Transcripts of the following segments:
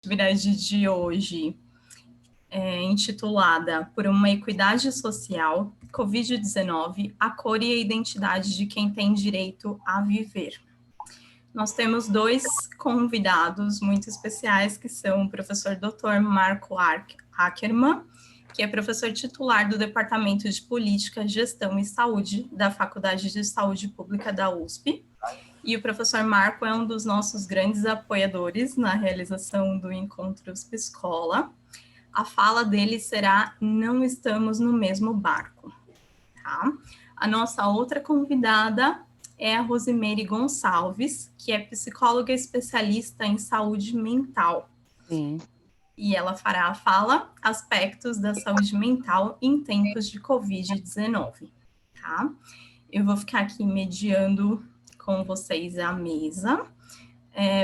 atividade de hoje é intitulada Por uma Equidade Social, Covid-19, a cor e a identidade de quem tem direito a viver. Nós temos dois convidados muito especiais, que são o professor Dr. Marco Ackermann, que é professor titular do Departamento de Política, Gestão e Saúde da Faculdade de Saúde Pública da USP. E o professor Marco é um dos nossos grandes apoiadores na realização do Encontro USP Escola. A fala dele será Não Estamos no Mesmo Barco. Tá? A nossa outra convidada é a Rosimeire Gonçalves, que é psicóloga especialista em saúde mental. Sim. E ela fará a fala Aspectos da Saúde Mental em Tempos de Covid-19. Tá? Eu vou ficar aqui mediando com vocês a mesa.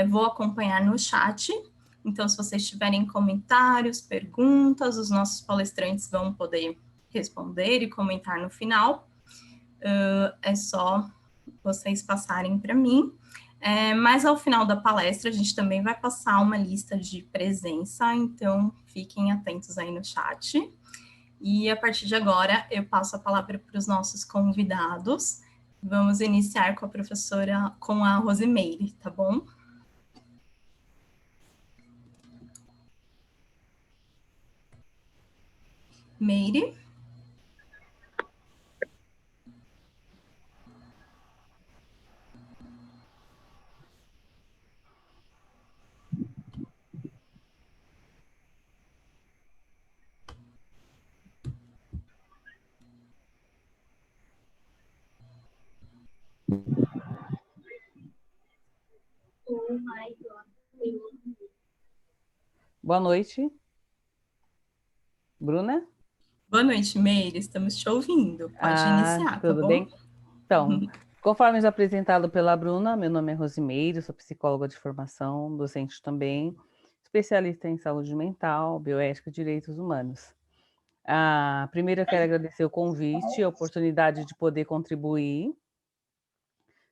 Vou acompanhar no chat. Então, se vocês tiverem comentários, perguntas, os nossos palestrantes vão poder responder e comentar no final. É só vocês passarem para mim. Mas ao final da palestra, a gente também vai passar uma lista de presença, então fiquem atentos aí no chat. E a partir de agora, eu passo a palavra para os nossos convidados. Vamos iniciar com a professora, com a Rosimeire, tá bom? Meire? Boa noite. Bruna? Boa noite, Meire. Estamos te ouvindo. Pode iniciar, tá Tudo bom? bem? Então, conforme já apresentado pela Bruna, meu nome é Rosimeire, sou psicóloga de formação, docente também, especialista em saúde mental, bioética e direitos humanos. Primeiro eu quero agradecer o convite, a oportunidade de poder contribuir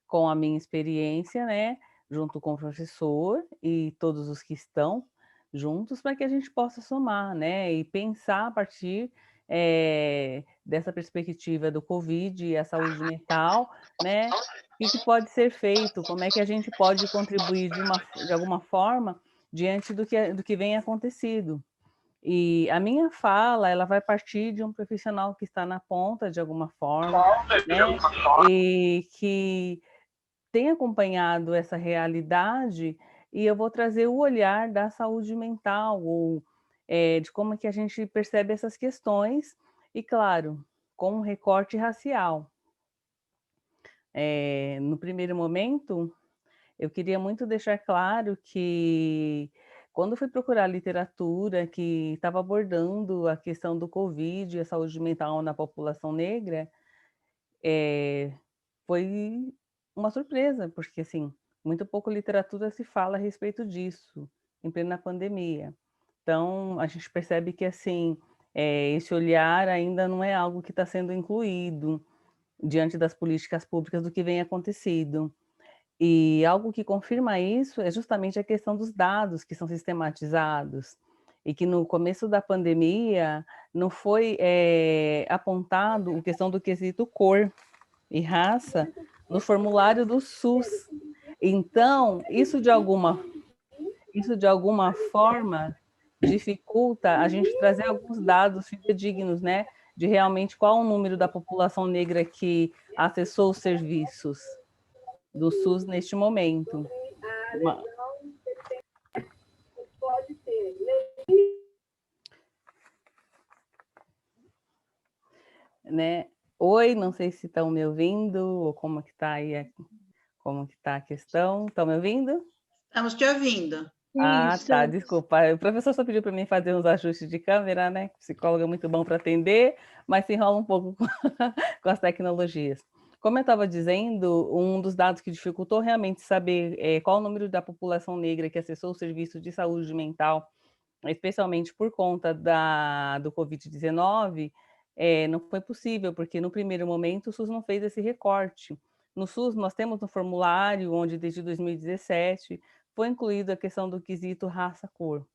com a minha experiência, né, junto com o professor e todos os que estão juntos, para que a gente possa somar, né, e pensar a partir dessa perspectiva do Covid e a saúde mental, né, o que pode ser feito, como é que a gente pode contribuir de alguma forma diante do que vem acontecido. E a minha fala, ela vai partir de um profissional que está na ponta de alguma forma, né, e que tem acompanhado essa realidade, e eu vou trazer o olhar da saúde mental, ou de como é que a gente percebe essas questões, e claro, com um recorte racial. No primeiro momento, eu queria muito deixar claro que, quando fui procurar literatura que estava abordando a questão do Covid e a saúde mental na população negra, foi uma surpresa, porque, assim, muito pouco literatura se fala a respeito disso, em plena pandemia. Então, a gente percebe que, assim, esse olhar ainda não é algo que está sendo incluído diante das políticas públicas do que vem acontecido. E algo que confirma isso é justamente a questão dos dados que são sistematizados, e que no começo da pandemia não foi apontado a questão do quesito cor e raça no formulário do SUS. Então, isso de alguma forma dificulta a gente trazer alguns dados fidedignos, né, de realmente qual o número da população negra que acessou os serviços do SUS neste momento. Né? Oi, não sei se estão me ouvindo, ou como que está aí, como que está a questão. Estão me ouvindo? Estamos te ouvindo. Tá, desculpa. O professor só pediu para mim fazer uns ajustes de câmera, né? Psicólogo é muito bom para atender, mas se enrola um pouco com as tecnologias. Como eu estava dizendo, um dos dados que dificultou realmente saber qual o número da população negra que acessou o serviço de saúde mental, especialmente por conta do Covid-19, não foi possível, porque no primeiro momento o SUS não fez esse recorte. No SUS, nós temos um formulário onde, desde 2017, foi incluída a questão do quesito raça-cor.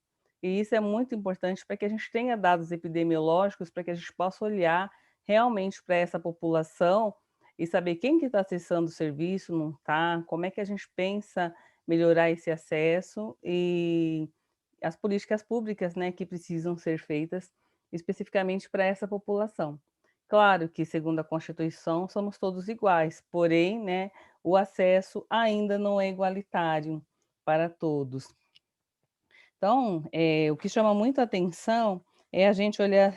E isso é muito importante para que a gente tenha dados epidemiológicos, para que a gente possa olhar realmente para essa população e saber quem que está acessando o serviço, não está, como é que a gente pensa melhorar esse acesso e as políticas públicas, né, que precisam ser feitas especificamente para essa população. Claro que, segundo a Constituição, somos todos iguais, porém, né, o acesso ainda não é igualitário para todos. Então, o que chama muito a atenção é a gente olhar,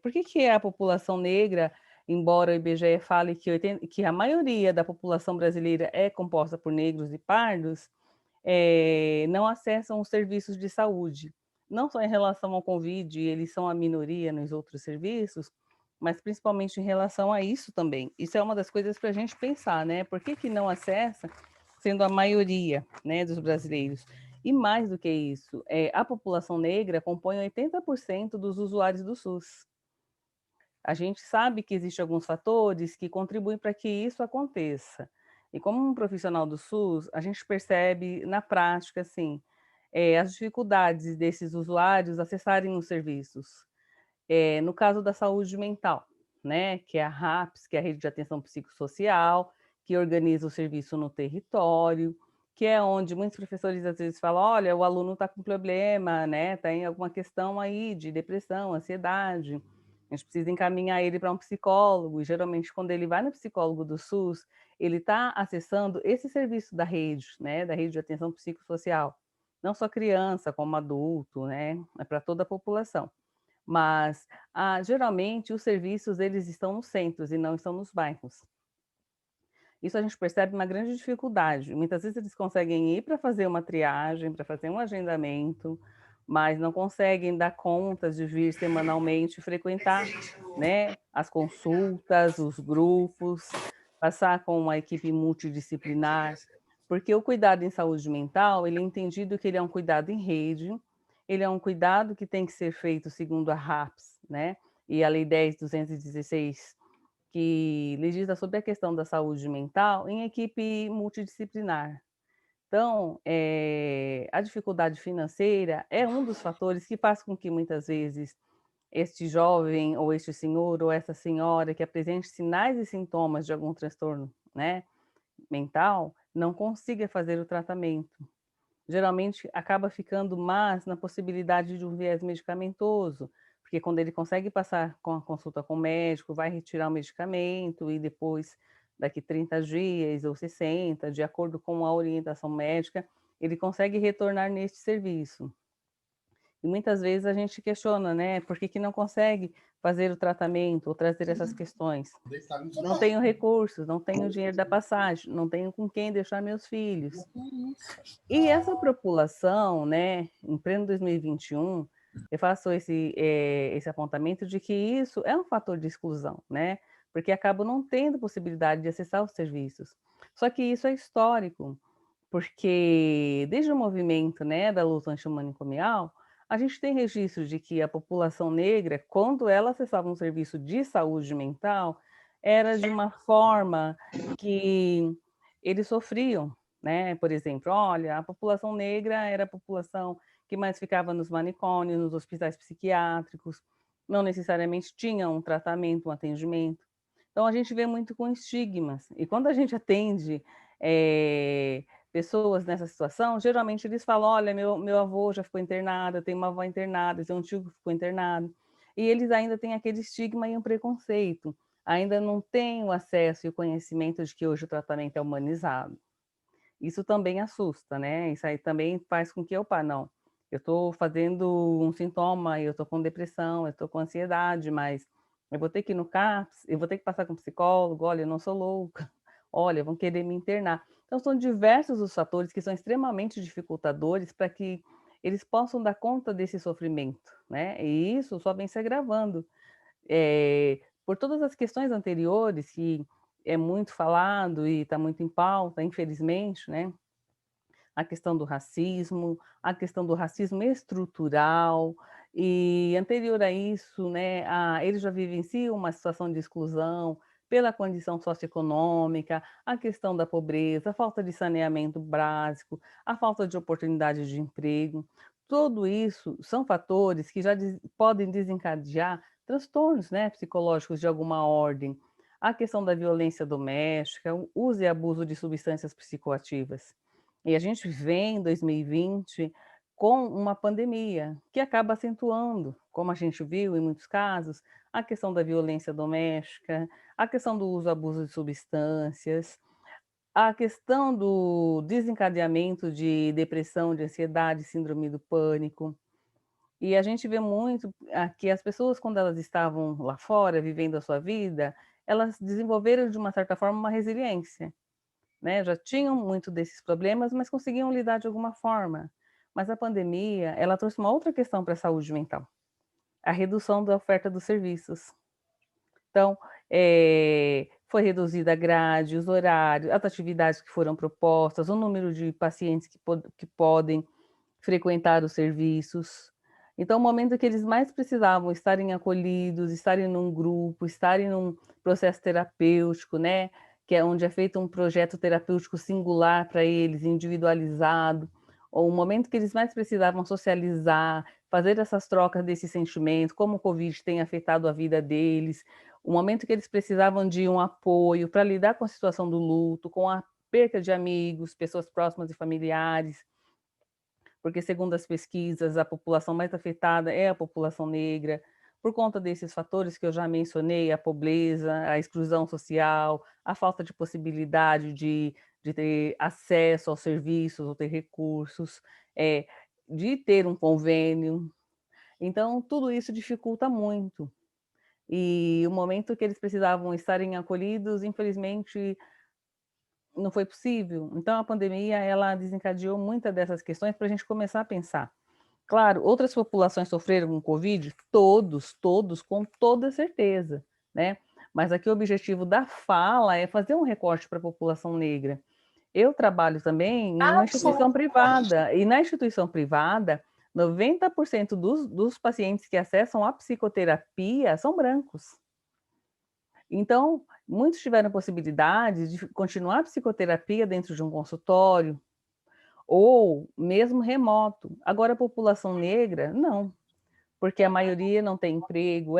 por que que a população negra, embora o IBGE fale que a maioria da população brasileira é composta por negros e pardos, não acessam os serviços de saúde. Não só em relação ao Covid, eles são a minoria nos outros serviços, mas principalmente em relação a isso também. Isso é uma das coisas para a gente pensar, né? Por que que não acessa, sendo a maioria, né, dos brasileiros? E mais do que isso, a população negra compõe 80% dos usuários do SUS. A gente sabe que existem alguns fatores que contribuem para que isso aconteça. E como um profissional do SUS, a gente percebe na prática, assim, as dificuldades desses usuários acessarem os serviços. No caso da saúde mental, né, que é a RAPS, que é a Rede de Atenção Psicossocial, que organiza o serviço no território, que é onde muitos professores às vezes falam, olha, o aluno está com problema, né, está em alguma questão aí de depressão, ansiedade, a gente precisa encaminhar ele para um psicólogo, e geralmente quando ele vai no psicólogo do SUS, ele está acessando esse serviço da rede, né, da Rede de Atenção Psicossocial, não só criança, como adulto, né, é para toda a população. Mas, geralmente, os serviços eles estão nos centros e não estão nos bairros. Isso a gente percebe uma grande dificuldade. Muitas vezes eles conseguem ir para fazer uma triagem, para fazer um agendamento, mas não conseguem dar conta de vir semanalmente frequentar, né, as consultas, os grupos, passar com uma equipe multidisciplinar, porque o cuidado em saúde mental, ele é entendido que ele é um cuidado em rede, ele é um cuidado que tem que ser feito segundo a RAPS, né, e a Lei 10.216, que legisla sobre a questão da saúde mental em equipe multidisciplinar. Então, a dificuldade financeira é um dos fatores que faz com que muitas vezes este jovem ou este senhor ou essa senhora que apresente sinais e sintomas de algum transtorno, né, mental, não consiga fazer o tratamento. Geralmente acaba ficando mais na possibilidade de um viés medicamentoso, porque quando ele consegue passar com a consulta com o médico, vai retirar o medicamento e depois, daqui 30 dias ou 60, de acordo com a orientação médica, ele consegue retornar neste serviço. E muitas vezes a gente questiona, né, por que que não consegue fazer o tratamento ou trazer essas questões? Não tenho recursos, não tenho dinheiro da passagem, não tenho com quem deixar meus filhos. E essa população, né, em pleno 2021, eu faço esse apontamento de que isso é um fator de exclusão, né, porque acabam não tendo possibilidade de acessar os serviços. Só que isso é histórico, porque desde o movimento, né, da luta antimanicomial, a gente tem registro de que a população negra, quando ela acessava um serviço de saúde mental, era de uma forma que eles sofriam, né? Por exemplo, olha, a população negra era a população que mais ficava nos manicômios, nos hospitais psiquiátricos, não necessariamente tinha um tratamento, um atendimento. Então a gente vê muito com estigmas. E quando a gente atende pessoas nessa situação, geralmente eles falam: olha, meu avô já ficou internado, eu tenho uma avó internada, eu tenho um tio que ficou internado. E eles ainda têm aquele estigma e um preconceito, ainda não têm o acesso e o conhecimento de que hoje o tratamento é humanizado. Isso também assusta, né? Isso aí também faz com que, opa, não, eu estou fazendo um sintoma, eu estou com depressão, eu estou com ansiedade, mas eu vou ter que ir no CAPS, eu vou ter que passar com um psicólogo, olha, eu não sou louca, olha, vão querer me internar. Então, são diversos os fatores que são extremamente dificultadores para que eles possam dar conta desse sofrimento, né? E isso só vem se agravando. Por todas as questões anteriores, que é muito falado e está muito em pauta, infelizmente, né? A questão do racismo estrutural, e anterior a isso, né, eles já vivenciam uma situação de exclusão pela condição socioeconômica, a questão da pobreza, a falta de saneamento básico, a falta de oportunidade de emprego. tudo isso são fatores que já podem desencadear transtornos, né, psicológicos de alguma ordem. A questão da violência doméstica, o uso e abuso de substâncias psicoativas. E a gente vem em 2020 com uma pandemia que acaba acentuando, como a gente viu em muitos casos, a questão da violência doméstica, a questão do uso e abuso de substâncias, a questão do desencadeamento de depressão, de ansiedade, síndrome do pânico. E a gente vê muito que as pessoas, quando elas estavam lá fora, vivendo a sua vida, elas desenvolveram, de uma certa forma, uma resiliência, né? Já tinham muito desses problemas, mas conseguiam lidar de alguma forma. Mas a pandemia, ela trouxe uma outra questão para a saúde mental, a redução da oferta dos serviços. Então, foi reduzida a grade, os horários, as atividades que foram propostas, o número de pacientes que podem frequentar os serviços. Então, o momento que eles mais precisavam estarem acolhidos, estarem num grupo, estarem num processo terapêutico, né, que é onde é feito um projeto terapêutico singular para eles, individualizado, ou o momento que eles mais precisavam socializar, fazer essas trocas desses sentimentos, como o Covid tem afetado a vida deles, o momento que eles precisavam de um apoio para lidar com a situação do luto, com a perca de amigos, pessoas próximas e familiares, porque, segundo as pesquisas, a população mais afetada é a população negra, por conta desses fatores que eu já mencionei, a pobreza, a exclusão social, a falta de possibilidade de ter acesso aos serviços, ou ter recursos, de ter um convênio. Então, tudo isso dificulta muito. E o momento que eles precisavam estarem acolhidos, infelizmente, não foi possível. Então, a pandemia, ela desencadeou muitas dessas questões para a gente começar a pensar. Claro, outras populações sofreram com Covid? Todos, com toda certeza, né? Mas aqui o objetivo da fala é fazer um recorte para a população negra. Eu trabalho também em uma instituição privada, e na instituição privada, 90% dos pacientes que acessam a psicoterapia são brancos. Então, muitos tiveram possibilidade de continuar a psicoterapia dentro de um consultório, ou mesmo remoto. Agora, a população negra, não, porque a maioria não tem emprego,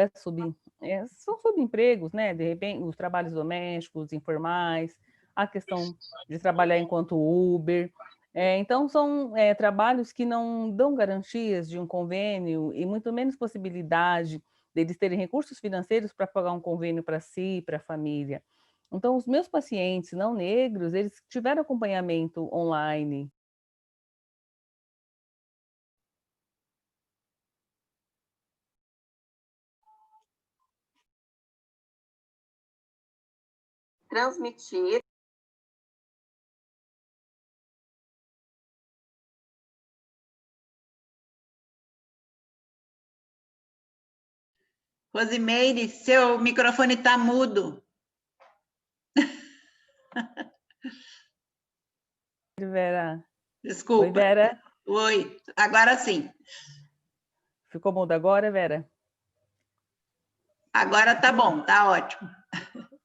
são subempregos, né? De repente, os trabalhos domésticos, informais, a questão de trabalhar enquanto Uber. Então, são trabalhos que não dão garantias de um convênio e muito menos possibilidade deles terem recursos financeiros para pagar um convênio para si, para a família. Então, os meus pacientes não negros, eles tiveram acompanhamento online. Transmitir. Rosimeire, seu microfone está mudo. Vera. Desculpa. Oi, Vera. Oi, agora sim. Ficou mudo agora, Vera? Agora tá bom, tá ótimo.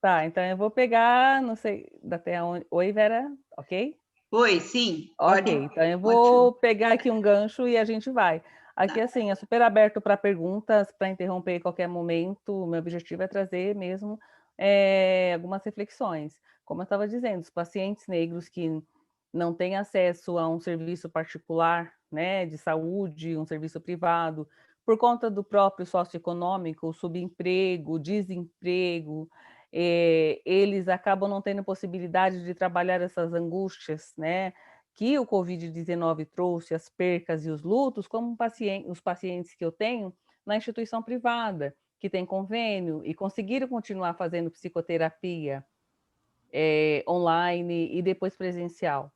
Tá, então eu vou pegar, não sei, até onde... Oi, Vera, ok? Oi, sim. Ok, então eu vou pegar aqui um gancho e a gente vai. Aqui, assim, é super aberto para perguntas, para interromper em qualquer momento. O meu objetivo é trazer mesmo algumas reflexões. Como eu estava dizendo, os pacientes negros que não têm acesso a um serviço particular, né, de saúde, um serviço privado, por conta do próprio socioeconômico, o subemprego, o desemprego, eles acabam não tendo possibilidade de trabalhar essas angústias, né, que o Covid-19 trouxe, as percas e os lutos, como os pacientes que eu tenho na instituição privada, que tem convênio e conseguiram continuar fazendo psicoterapia online e depois presencial.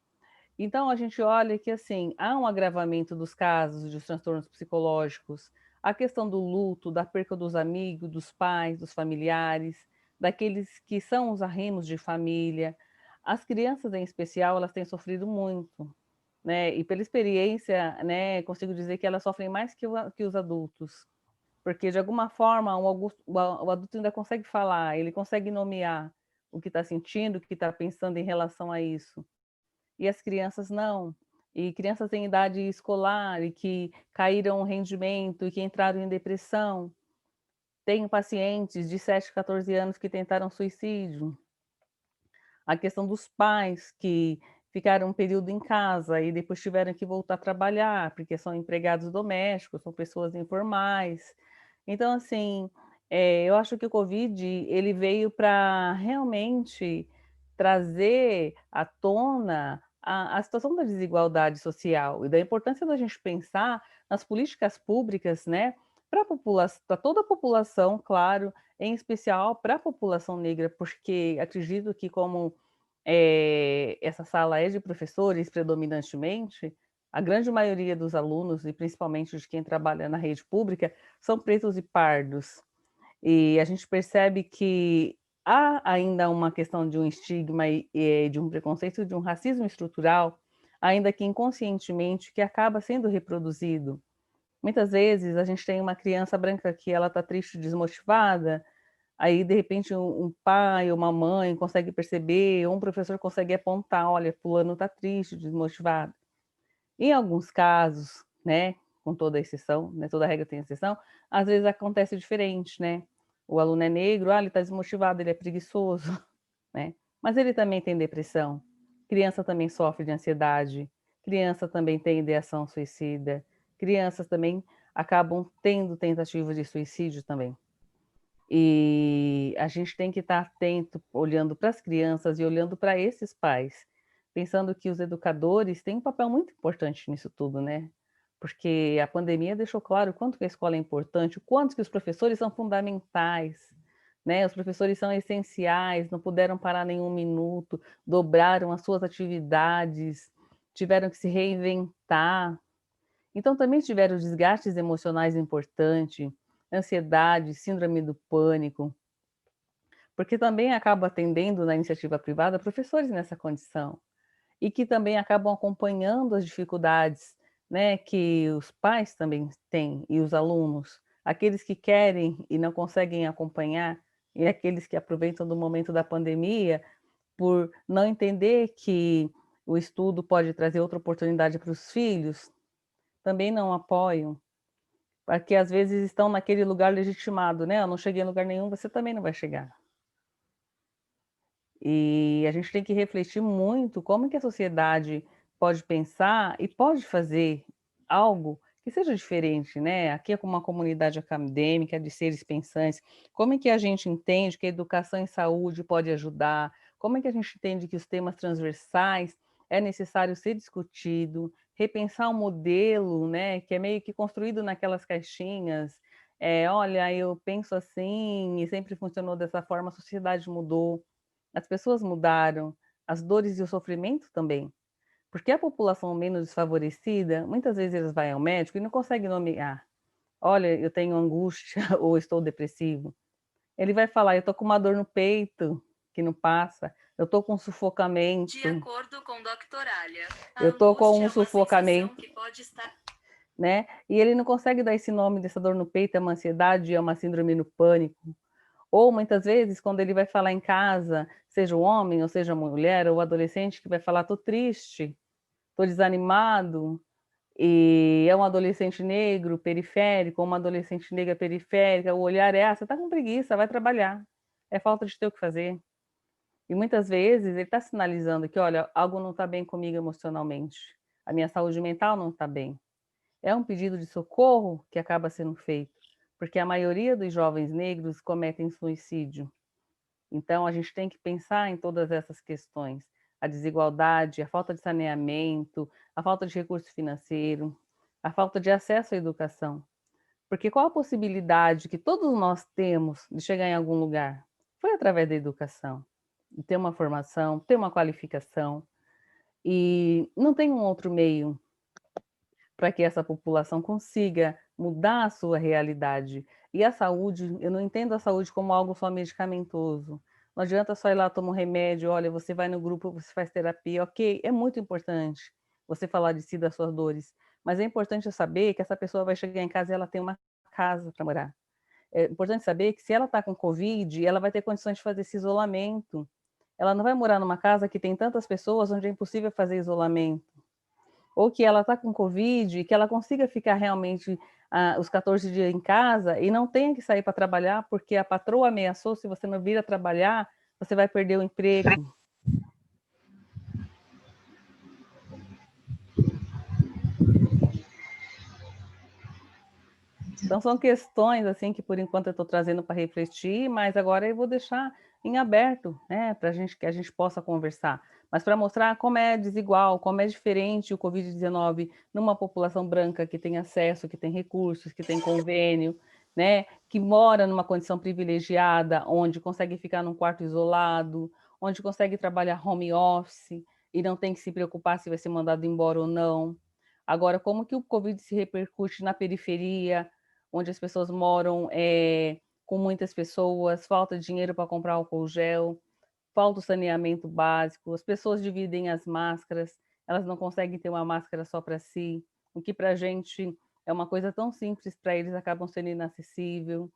Então, a gente olha que, assim, há um agravamento dos casos de transtornos psicológicos, a questão do luto, da perca dos amigos, dos pais, dos familiares, daqueles que são os arrimos de família. As crianças, em especial, elas têm sofrido muito, né? E pela experiência, né, consigo dizer que elas sofrem mais que os adultos, porque, de alguma forma, o adulto ainda consegue falar, ele consegue nomear o que está sentindo, o que está pensando em relação a isso. E as crianças não. e crianças em idade escolar e que caíram o rendimento e que entraram em depressão. Tenho pacientes de 7, 14 anos que tentaram suicídio. A questão dos pais que ficaram um período em casa e depois tiveram que voltar a trabalhar, porque são empregados domésticos, são pessoas informais. Então, assim, eu acho que o Covid, ele veio para realmente trazer à tona a situação da desigualdade social e da importância da gente pensar nas políticas públicas, né, para toda a população, claro, em especial para a população negra, porque acredito que como essa sala é de professores predominantemente, a grande maioria dos alunos, e principalmente de quem trabalha na rede pública, são pretos e pardos. E a gente percebe que há ainda uma questão de um estigma e de um preconceito, de um racismo estrutural, ainda que inconscientemente, que acaba sendo reproduzido. Muitas vezes a gente tem uma criança branca que ela está triste, desmotivada, aí de repente um pai ou uma mãe consegue perceber, ou um professor consegue apontar, olha, fulano está triste, desmotivado. Em alguns casos, né, com toda exceção, né, toda regra tem exceção, às vezes acontece diferente, né? O aluno é negro, ele está desmotivado, ele é preguiçoso, né? Mas ele também tem depressão. Criança também sofre de ansiedade. Criança também tem ideação suicida. Crianças também acabam tendo tentativas de suicídio também. E a gente tem que estar atento, olhando para as crianças e olhando para esses pais, pensando que os educadores têm um papel muito importante nisso tudo, né? Porque a pandemia deixou claro o quanto que a escola é importante, o quanto que os professores são fundamentais, né? Os professores são essenciais, não puderam parar nenhum minuto, dobraram as suas atividades, tiveram que se reinventar. Então também tiveram desgastes emocionais importantes, ansiedade, síndrome do pânico, porque também acaba atendendo na iniciativa privada professores nessa condição e que também acabam acompanhando as dificuldades, né, que os pais também têm e os alunos, aqueles que querem e não conseguem acompanhar e aqueles que aproveitam do momento da pandemia por não entender que o estudo pode trazer outra oportunidade para os filhos, também não apoiam. Porque às vezes estão naquele lugar legitimado, né? Eu não cheguei em lugar nenhum, você também não vai chegar. E a gente tem que refletir muito como que a sociedade pode pensar e pode fazer algo que seja diferente, né? Aqui é como uma comunidade acadêmica de seres pensantes. Como é que a gente entende que a educação e saúde pode ajudar? Como é que a gente entende que os temas transversais é necessário ser discutido, repensar um modelo, né, que é meio que construído naquelas caixinhas. Olha, eu penso assim e sempre funcionou dessa forma, a sociedade mudou. As pessoas mudaram, as dores e o sofrimento também. Porque a população menos desfavorecida, muitas vezes eles vão ao médico e não conseguem nomear. Olha, eu tenho angústia ou estou depressivo. Ele vai falar, eu estou com uma dor no peito que não passa, eu estou com sufocamento. De acordo com Dr. Alia, eu estou com um é uma sufocamento, que pode estar... né? E ele não consegue dar esse nome dessa dor no peito, é uma ansiedade, é uma síndrome do pânico. Ou muitas vezes, quando ele vai falar em casa, seja o homem ou seja a mulher, ou o adolescente que vai falar, estou triste, estou desanimado, e é um adolescente negro, periférico, ou uma adolescente negra periférica, o olhar é, você está com preguiça, vai trabalhar, é falta de ter o que fazer. E muitas vezes ele está sinalizando que, olha, algo não está bem comigo emocionalmente, a minha saúde mental não está bem. É um pedido de socorro que acaba sendo feito, porque a maioria dos jovens negros cometem suicídio. Então, a gente tem que pensar em todas essas questões. A desigualdade, a falta de saneamento, a falta de recurso financeiro, a falta de acesso à educação. Porque qual a possibilidade que todos nós temos de chegar em algum lugar? Foi através da educação, de ter uma formação, ter uma qualificação. E não tem um outro meio para que essa população consiga mudar a sua realidade. E a saúde, eu não entendo a saúde como algo só medicamentoso. Não adianta só ir lá tomar um remédio, olha, você vai no grupo, você faz terapia, ok, é muito importante você falar de si, das suas dores, mas é importante saber que essa pessoa vai chegar em casa e ela tem uma casa para morar. É importante saber que se ela está com Covid, ela vai ter condições de fazer esse isolamento. Ela não vai morar numa casa que tem tantas pessoas onde é impossível fazer isolamento. ou que ela está com Covid, e que ela consiga ficar realmente os 14 dias em casa e não tenha que sair para trabalhar, porque a patroa ameaçou, se você não vir a trabalhar, você vai perder o emprego. Então, são questões assim que, por enquanto, eu estou trazendo para refletir, mas agora eu vou deixar em aberto, né, para que a gente possa conversar. Mas para mostrar como é desigual, como é diferente o Covid-19 numa população branca que tem acesso, que tem recursos, que tem convênio, né, que mora numa condição privilegiada, onde consegue ficar num quarto isolado, onde consegue trabalhar home office e não tem que se preocupar se vai ser mandado embora ou não. Agora, como que o Covid se repercute na periferia, onde as pessoas moram com muitas pessoas, falta dinheiro para comprar álcool gel, falta o saneamento básico, as pessoas dividem as máscaras, elas não conseguem ter uma máscara só para si, o que para a gente é uma coisa tão simples, para eles acabam sendo inacessível.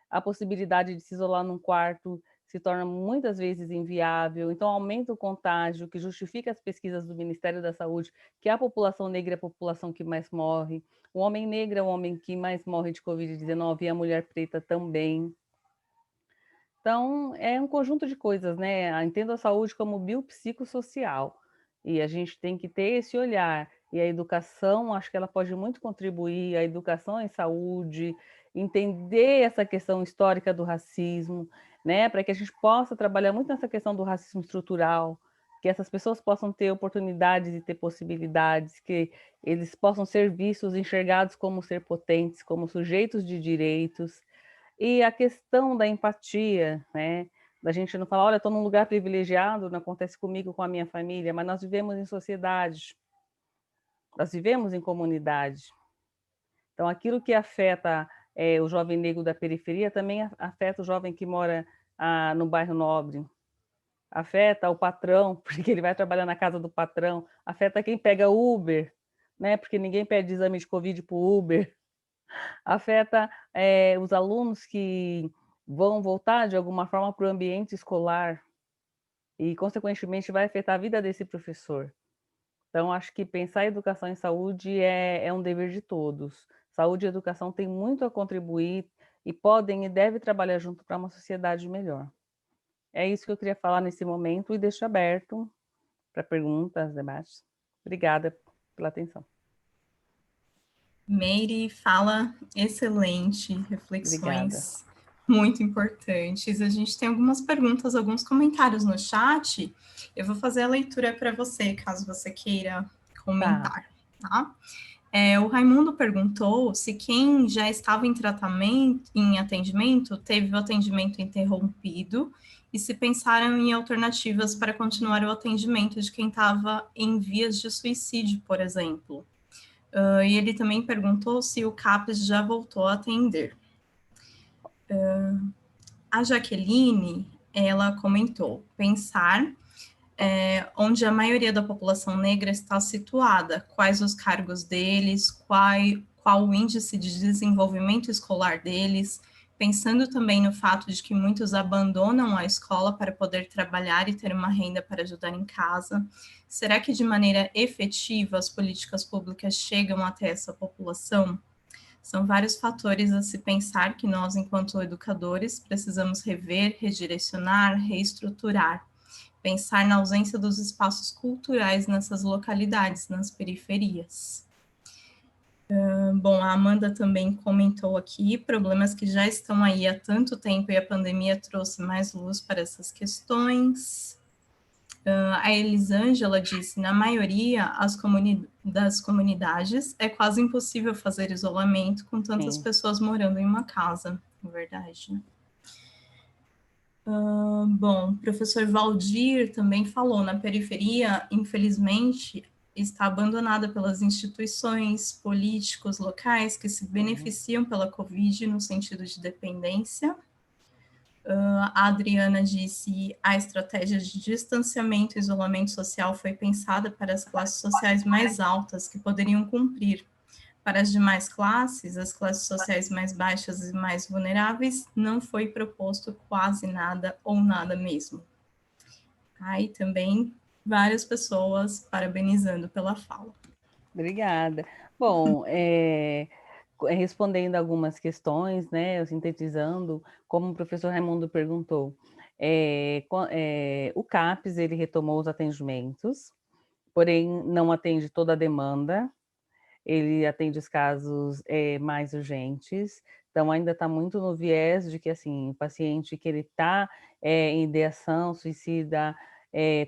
A possibilidade de se isolar num quarto se torna muitas vezes inviável, então aumenta o contágio, que justifica as pesquisas do Ministério da Saúde, que a população negra é a população que mais morre, o homem negro é o homem que mais morre de Covid-19 e a mulher preta também. Então, é um conjunto de coisas, né? Entendo a saúde como biopsicossocial, e a gente tem que ter esse olhar. E a educação, acho que ela pode muito contribuir, a educação em saúde, entender essa questão histórica do racismo, né? Para que a gente possa trabalhar muito nessa questão do racismo estrutural, que essas pessoas possam ter oportunidades e ter possibilidades, que eles possam ser vistos, enxergados como ser potentes, como sujeitos de direitos. E a questão da empatia, né? Da gente não falar, olha, estou num lugar privilegiado, não acontece comigo, com a minha família, mas nós vivemos em sociedade, nós vivemos em comunidade. Então, aquilo que afeta o jovem negro da periferia também afeta o jovem que mora no bairro nobre, afeta o patrão, porque ele vai trabalhar na casa do patrão, afeta quem pega Uber, né? Porque ninguém pede exame de Covid para o Uber, afeta os alunos que vão voltar de alguma forma para o ambiente escolar e, consequentemente, vai afetar a vida desse professor. Então, acho que pensar em educação e saúde é um dever de todos. Saúde e educação têm muito a contribuir e podem e devem trabalhar junto para uma sociedade melhor. É isso que eu queria falar nesse momento e deixo aberto para perguntas, debates. Obrigada pela atenção. Meire, fala excelente, reflexões muito importantes. A gente tem algumas perguntas, alguns comentários no chat. Eu vou fazer a leitura para você, caso você queira comentar, tá? O Raimundo perguntou se quem já estava em atendimento, teve o atendimento interrompido e se pensaram em alternativas para continuar o atendimento de quem estava em vias de suicídio, por exemplo. E ele também perguntou se o CAPES já voltou a atender. A Jaqueline, ela comentou, pensar onde a maioria da população negra está situada, quais os cargos deles, qual o índice de desenvolvimento escolar deles, pensando também no fato de que muitos abandonam a escola para poder trabalhar e ter uma renda para ajudar em casa. Será que de maneira efetiva as políticas públicas chegam até essa população? São vários fatores a se pensar que nós, enquanto educadores, precisamos rever, redirecionar, reestruturar. Pensar na ausência dos espaços culturais nessas localidades, nas periferias. Bom, a Amanda também comentou aqui problemas que já estão aí há tanto tempo e a pandemia trouxe mais luz para essas questões. A Elisângela disse, na maioria das comunidades é quase impossível fazer isolamento com tantas pessoas morando em uma casa, é verdade, né? Bom, o professor Valdir também falou, na periferia, infelizmente, está abandonada pelas instituições, políticos locais que se beneficiam pela Covid no sentido de dependência. A Adriana disse, a estratégia de distanciamento e isolamento social foi pensada para as classes sociais mais altas, que poderiam cumprir. Para as demais classes, as classes sociais mais baixas e mais vulneráveis, não foi proposto quase nada ou nada mesmo. Aí também várias pessoas parabenizando pela fala. Obrigada. Bom, respondendo algumas questões, né, sintetizando, como o professor Raimundo perguntou, o CAPES, ele retomou os atendimentos, porém não atende toda a demanda, ele atende os casos mais urgentes, então ainda está muito no viés de que, assim, o paciente que ele está em ideação suicida,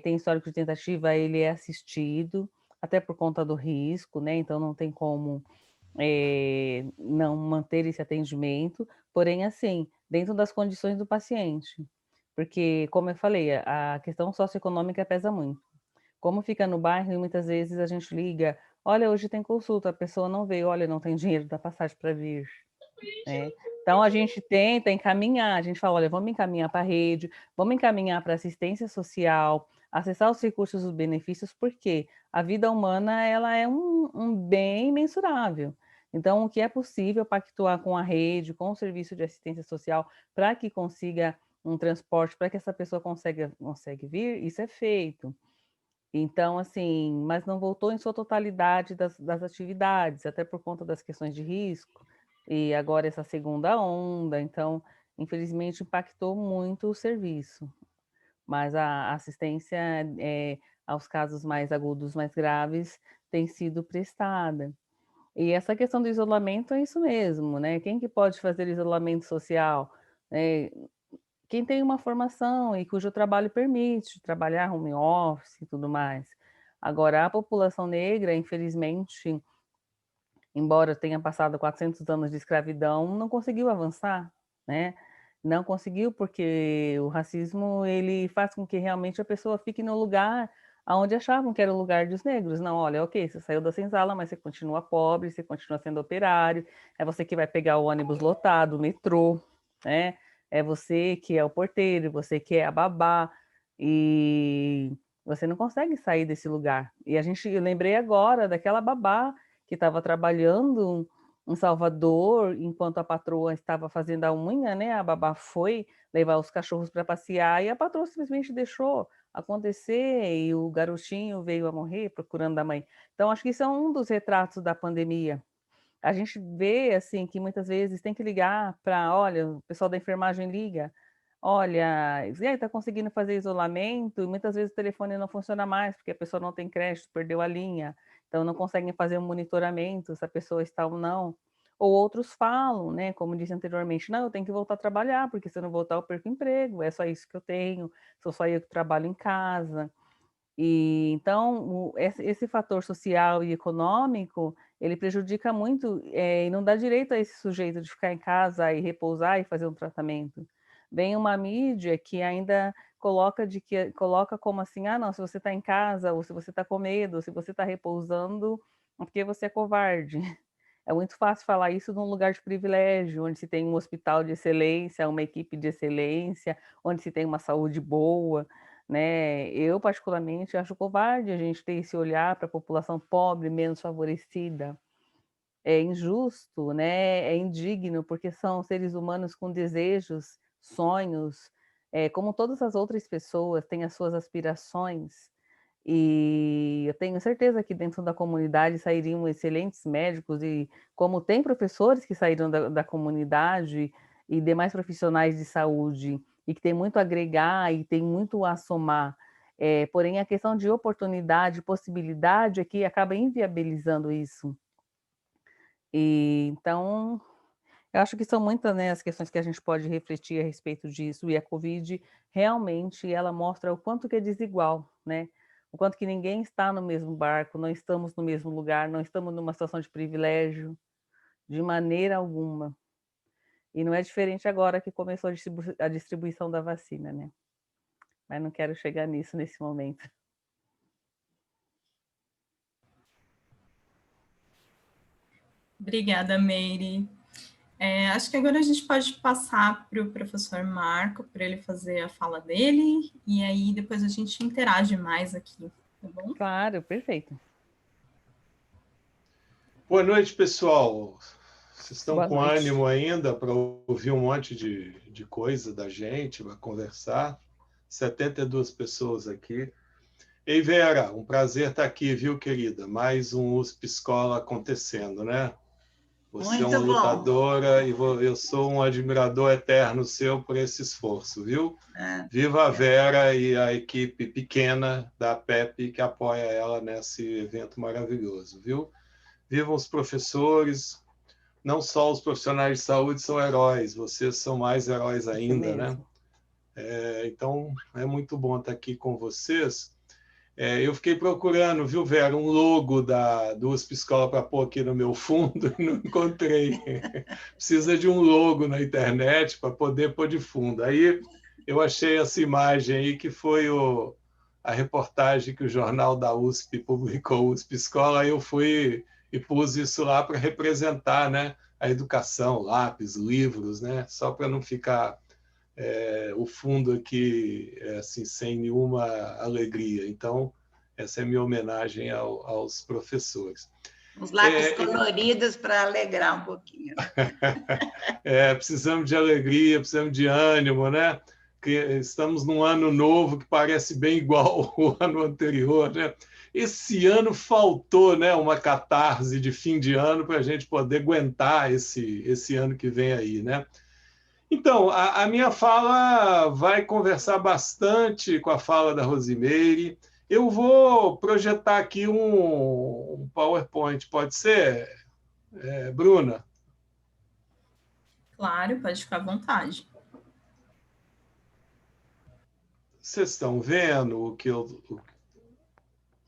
tem histórico de tentativa, ele é assistido, até por conta do risco, né, então não tem como não manter esse atendimento, porém, assim, dentro das condições do paciente, porque, como eu falei, a questão socioeconômica pesa muito. Como fica no bairro, e muitas vezes a gente liga, olha, hoje tem consulta, a pessoa não veio, olha, não tem dinheiro da passagem para vir, né? Então a gente tenta encaminhar, a gente fala, olha, vamos encaminhar para a rede, vamos encaminhar para assistência social, acessar os recursos e os benefícios, porque a vida humana ela é um bem mensurável. Então, o que é possível pactuar com a rede, com o serviço de assistência social, para que consiga um transporte, para que essa pessoa consiga vir, isso é feito. Então, assim, mas não voltou em sua totalidade das atividades, até por conta das questões de risco, e agora essa segunda onda, então, infelizmente, impactou muito o serviço. Mas a assistência aos casos mais agudos, mais graves, tem sido prestada. E essa questão do isolamento é isso mesmo, né? Quem que pode fazer isolamento social? Quem tem uma formação e cujo trabalho permite trabalhar home office e tudo mais. Agora, a população negra, infelizmente, embora tenha passado 400 anos de escravidão, não conseguiu avançar, né? Não conseguiu porque o racismo ele faz com que realmente a pessoa fique no lugar aonde achavam que era o lugar dos negros. Não, olha, ok, você saiu da senzala, mas você continua pobre, você continua sendo operário, é você que vai pegar o ônibus lotado, o metrô, né? É você que é o porteiro, você que é a babá, e você não consegue sair desse lugar. E eu lembrei agora daquela babá que estava trabalhando em Salvador, enquanto a patroa estava fazendo a unha, né? A babá foi levar os cachorros para passear e a patroa simplesmente deixou acontecer e o garotinho veio a morrer procurando a mãe. Então, acho que isso é um dos retratos da pandemia. A gente vê, assim, que muitas vezes tem que ligar para, olha, o pessoal da enfermagem liga, olha, e aí, tá conseguindo fazer isolamento? E muitas vezes o telefone não funciona mais, porque a pessoa não tem crédito, perdeu a linha, então não conseguem fazer um monitoramento se a pessoa está ou não. Ou outros falam, né, como disse anteriormente, não, eu tenho que voltar a trabalhar, porque se eu não voltar eu perco o emprego, é só isso que eu tenho, sou só eu que trabalho em casa. E então esse fator social e econômico, ele prejudica muito, e não dá direito a esse sujeito de ficar em casa e repousar e fazer um tratamento. Vem uma mídia que ainda coloca como assim, ah, não, se você está em casa, ou se você está com medo, ou se você está repousando, é porque você é covarde. É muito fácil falar isso num lugar de privilégio, onde se tem um hospital de excelência, uma equipe de excelência, onde se tem uma saúde boa, né? Eu, particularmente, acho covarde a gente ter esse olhar para a população pobre, menos favorecida. É injusto, né? É indigno, porque são seres humanos com desejos, sonhos, como todas as outras pessoas, têm as suas aspirações. E eu tenho certeza que dentro da comunidade sairiam excelentes médicos, e como tem professores que saíram da comunidade e demais profissionais de saúde, e que tem muito a agregar e tem muito a somar. Porém, a questão de oportunidade, possibilidade, é que acaba inviabilizando isso. E, então, eu acho que são muitas, né, as questões que a gente pode refletir a respeito disso, e a Covid realmente ela mostra o quanto que é desigual, né? O quanto que ninguém está no mesmo barco, não estamos no mesmo lugar, não estamos numa situação de privilégio, de maneira alguma. E não é diferente agora que começou a distribuição da vacina, né? Mas não quero chegar nisso nesse momento. Obrigada, Meire. Acho que agora a gente pode passar para o professor Marco, para ele fazer a fala dele, e aí depois a gente interage mais aqui, tá bom? Claro, perfeito. Boa noite, pessoal. Vocês estão Boa com noite. ânimo ainda para ouvir um monte de coisa da gente, para conversar? 72 pessoas aqui. Ei, Vera, um prazer estar aqui, viu, querida? Mais um USP Escola acontecendo, né? Você é uma Muito bom. lutadora e eu sou um admirador eterno seu por esse esforço, viu? Viva a Vera e a equipe pequena da PEP que apoia ela nesse evento maravilhoso, viu? Vivam os professores, não só os profissionais de saúde são heróis, vocês são mais heróis ainda, né? Então, é muito bom estar aqui com vocês. Eu fiquei procurando, viu, Vera, um logo do USP Escola para pôr aqui no meu fundo e não encontrei. Precisa de um logo na internet para poder pôr de fundo. Aí eu achei essa imagem aí, que foi a reportagem que o jornal da USP publicou, USP Escola, aí eu fui e pus isso lá para representar, né, a educação, lápis, livros, né, só para não ficar o fundo aqui assim, sem nenhuma alegria. Então, essa é a minha homenagem aos professores. Os lápis coloridos para alegrar um pouquinho. Precisamos de alegria, precisamos de ânimo, né? Que estamos num ano novo que parece bem igual ao ano anterior, né? Esse ano faltou, né, uma catarse de fim de ano para a gente poder aguentar esse ano que vem aí, né? Então, a minha fala vai conversar bastante com a fala da Rosimeire. Eu vou projetar aqui um PowerPoint, pode ser, Bruna? Claro, pode ficar à vontade. Vocês estão vendo o que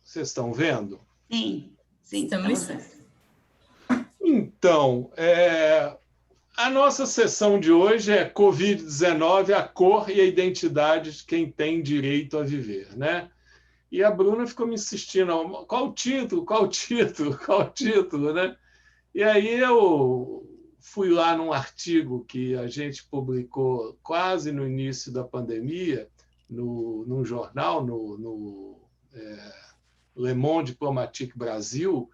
Vocês estão vendo? Sim, Estamos. estamos vendo. Então, a nossa sessão de hoje é Covid-19, a cor e a identidade de quem tem direito a viver, né? E a Bruna ficou me insistindo, qual o título, né? E aí eu fui lá num artigo que a gente publicou quase no início da pandemia, num jornal, no Le Monde Diplomatique Brasil,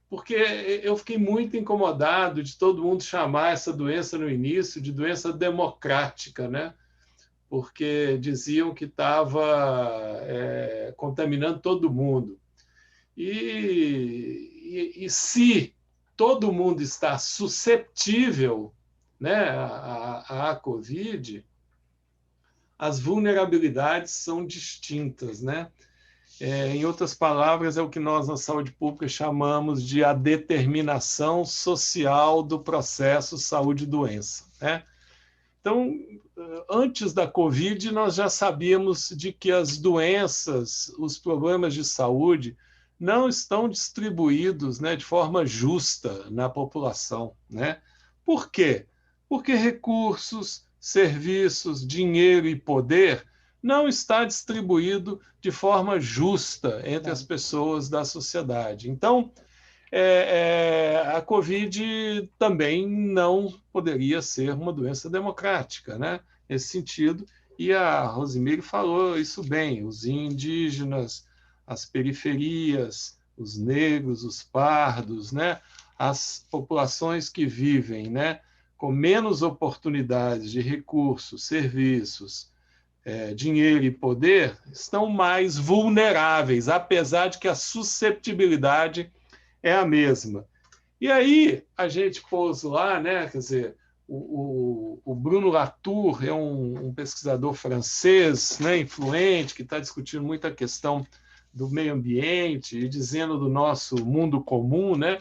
porque eu fiquei muito incomodado de todo mundo chamar essa doença no início de doença democrática, né? Porque diziam que estava contaminando todo mundo. E se todo mundo está suscetível, né, à Covid, as vulnerabilidades são distintas, né? Em outras palavras, é o que nós na saúde pública chamamos de a determinação social do processo saúde-doença, né? Então, antes da Covid, nós já sabíamos de que as doenças, os problemas de saúde, não estão distribuídos, né, de forma justa na população, né? Por quê? Porque recursos, serviços, dinheiro e poder não está distribuído de forma justa entre as pessoas da sociedade. Então, a Covid também não poderia ser uma doença democrática, né? Nesse sentido, e a Rosimeire falou isso bem, os indígenas, as periferias, os negros, os pardos, né? As populações que vivem, né, com menos oportunidades de recursos, serviços, dinheiro e poder, estão mais vulneráveis, apesar de que a susceptibilidade é a mesma. E aí a gente pôs lá, né, quer dizer, o Bruno Latour é um pesquisador francês, né, influente, que está discutindo muito a questão do meio ambiente e dizendo do nosso mundo comum, né?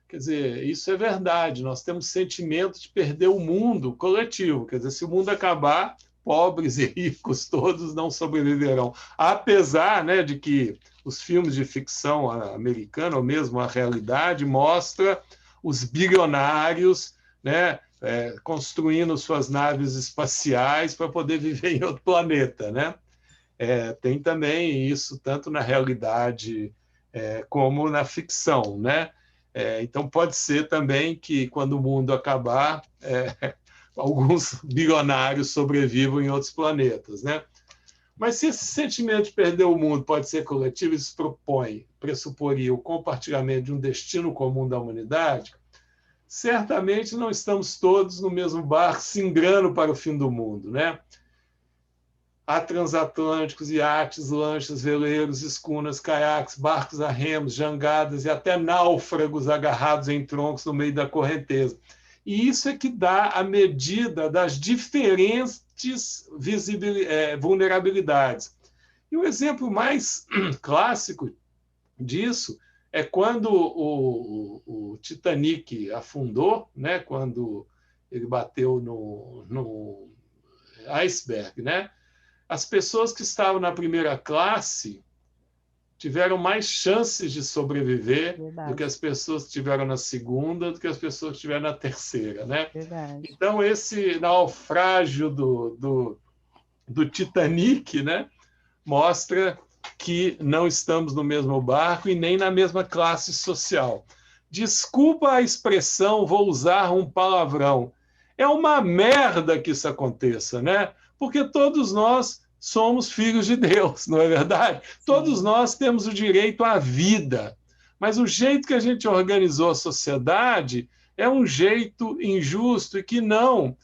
Quer dizer, isso é verdade, nós temos sentimento de perder o mundo coletivo, quer dizer, se o mundo acabar, pobres e ricos todos não sobreviverão. Apesar, né, de que os filmes de ficção americana, ou mesmo a realidade, mostra os bilionários, né, construindo suas naves espaciais para poder viver em outro planeta, né? Tem também isso tanto na realidade como na ficção, né? Então pode ser também que quando o mundo acabar alguns bilionários sobrevivam em outros planetas, né? Mas se esse sentimento de perder o mundo pode ser coletivo, isso pressuporia o compartilhamento de um destino comum da humanidade, certamente não estamos todos no mesmo barco singrando para o fim do mundo, né? há transatlânticos, iates, lanchas, veleiros, escunas, caiaques, barcos a remos, jangadas e até náufragos agarrados em troncos no meio da correnteza. E isso é que dá a medida das diferentes vulnerabilidades. E o exemplo mais clássico disso é quando o Titanic afundou, né? Quando ele bateu no iceberg, né? As pessoas que estavam na primeira classe tiveram mais chances de sobreviver do que as pessoas que tiveram na segunda, do que as pessoas que tiveram na terceira, né? Então, esse naufrágio do Titanic, né, mostra que não estamos no mesmo barco e nem na mesma classe social. Desculpa a expressão, vou usar um palavrão. É uma merda que isso aconteça, né? Porque todos nós somos filhos de Deus, não é verdade? Sim. Todos nós temos o direito à vida, mas o jeito que a gente organizou a sociedade é um jeito injusto e que não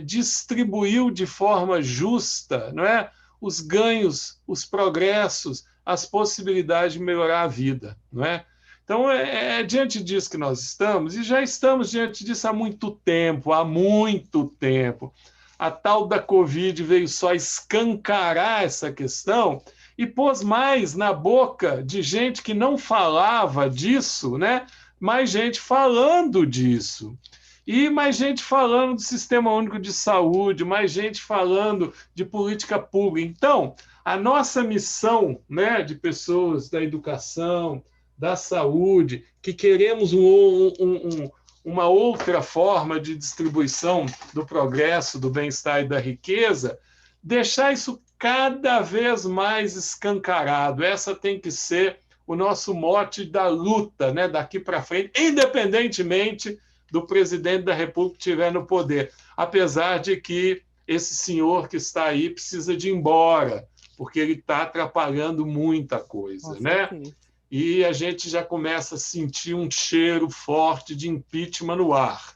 distribuiu de forma justa, não é? Os ganhos, os progressos, as possibilidades de melhorar a vida, não é? Então, é diante disso que nós estamos, e já estamos diante disso há muito tempo, há muito tempo. A tal da Covid veio só escancarar essa questão e pôs mais na boca de gente que não falava disso, né? Mais gente falando disso. E mais gente falando do Sistema Único de Saúde, mais gente falando de política pública. Então, a nossa missão, né, de pessoas da educação, da saúde, que queremos uma outra forma de distribuição do progresso, do bem-estar e da riqueza, deixar isso cada vez mais escancarado. Essa tem que ser o nosso mote da luta, né, daqui para frente, independentemente do presidente da República que estiver no poder, apesar de que esse senhor que está aí precisa de ir embora, porque ele está atrapalhando muita coisa, né? E a gente já começa a sentir um cheiro forte de impeachment no ar,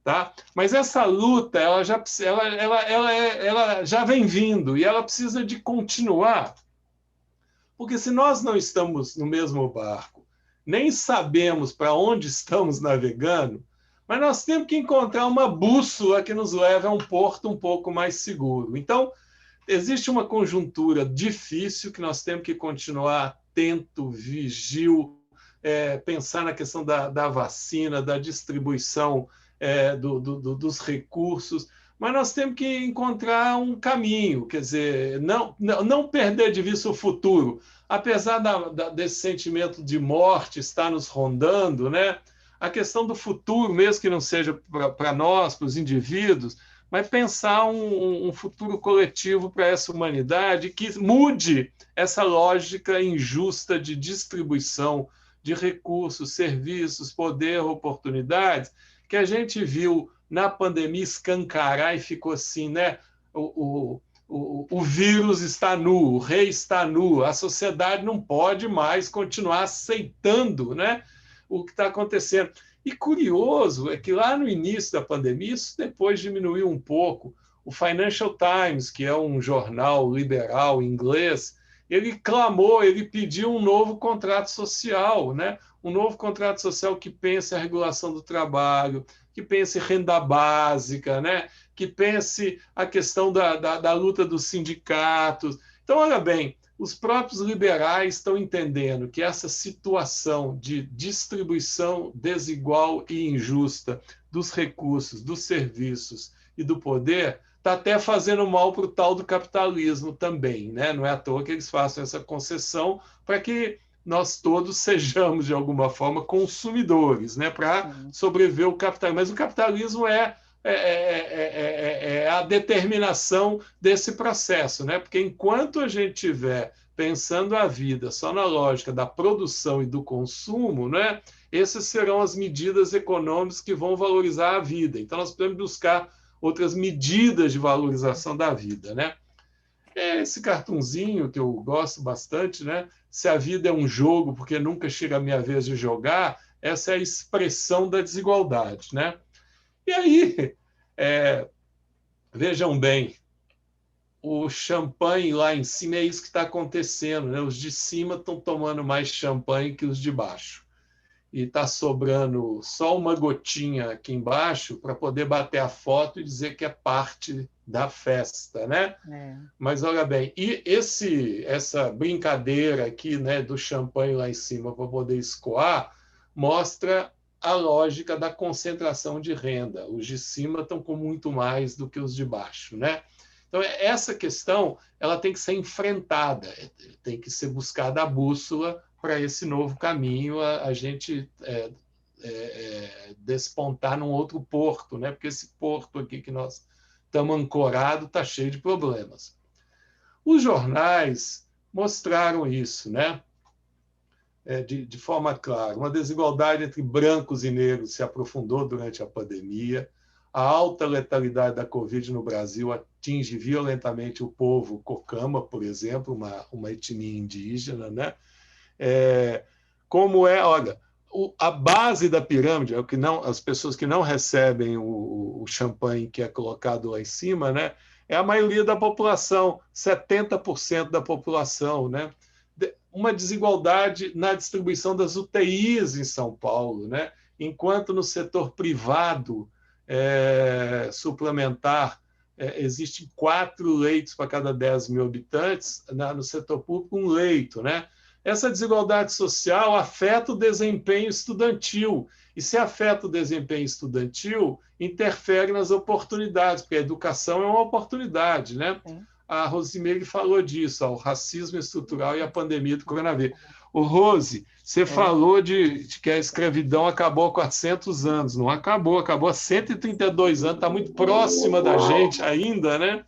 tá? Mas essa luta ela já vem vindo e ela precisa de continuar, porque se nós não estamos no mesmo barco, nem sabemos para onde estamos navegando, mas nós temos que encontrar uma bússola que nos leve a um porto um pouco mais seguro. Então, existe uma conjuntura difícil que nós temos que continuar atento, vigil, pensar na questão da vacina, da distribuição dos recursos, mas nós temos que encontrar um caminho, quer dizer, não perder de vista o futuro. Apesar desse sentimento de morte estar nos rondando, né? A questão do futuro, mesmo que não seja para nós, para os indivíduos, mas pensar um futuro coletivo para essa humanidade que mude essa lógica injusta de distribuição de recursos, serviços, poder, oportunidades, que a gente viu na pandemia escancarar e ficou assim, né? O vírus está nu, o rei está nu, a sociedade não pode mais continuar aceitando, né, o que está acontecendo. E curioso é que lá no início da pandemia, isso depois diminuiu um pouco. O Financial Times, que é um jornal liberal inglês, ele clamou, ele pediu um novo contrato social, né? Um novo contrato social que pense a regulação do trabalho, que pense renda básica, né? Que pense a questão da luta dos sindicatos. Então, olha bem, os próprios liberais estão entendendo que essa situação de distribuição desigual e injusta dos recursos, dos serviços e do poder está até fazendo mal para o tal do capitalismo também, né? Não é à toa que eles façam essa concessão para que nós todos sejamos, de alguma forma, consumidores, né? Para sobreviver o capitalismo. Mas o capitalismo é a determinação desse processo, né? Porque enquanto a gente estiver pensando a vida só na lógica da produção e do consumo, né? Essas serão as medidas econômicas que vão valorizar a vida. Então, nós podemos buscar outras medidas de valorização da vida, né? Esse cartunzinho que eu gosto bastante, né? Se a vida é um jogo, porque nunca chega a minha vez de jogar, essa é a expressão da desigualdade, né? E aí, vejam bem, o champanhe lá em cima, é isso que está acontecendo, né? Os de cima estão tomando mais champanhe que os de baixo. E está sobrando só uma gotinha aqui embaixo para poder bater a foto e dizer que é parte da festa, né? Mas olha bem, e essa brincadeira aqui, né, do champanhe lá em cima para poder escoar, mostra a lógica da concentração de renda. Os de cima estão com muito mais do que os de baixo, né? Então, essa questão ela tem que ser enfrentada, tem que ser buscada a bússola para esse novo caminho, a gente despontar num outro porto, né? Porque esse porto aqui que nós estamos ancorados está cheio de problemas. Os jornais mostraram isso, né? De forma clara. Uma desigualdade entre brancos e negros se aprofundou durante a pandemia. A alta letalidade da Covid no Brasil atinge violentamente o povo cocama, por exemplo, uma etnia indígena, né? Olha, a base da pirâmide, é o que não, as pessoas que não recebem o champanhe que é colocado lá em cima, né? É a maioria da população, 70% da população, né? Uma desigualdade na distribuição das UTIs em São Paulo, né? Enquanto no setor privado suplementar existem 4 leitos para cada 10 mil habitantes, no setor público 1 leito, né? Essa desigualdade social afeta o desempenho estudantil. E se afeta o desempenho estudantil, interfere nas oportunidades, porque a educação é uma oportunidade, né? A Rosimeire falou disso, o racismo estrutural e a pandemia do coronavírus. O Rose, você falou de que a escravidão acabou há 400 anos. Não acabou, acabou há 132 anos, está muito próxima da gente ainda, né?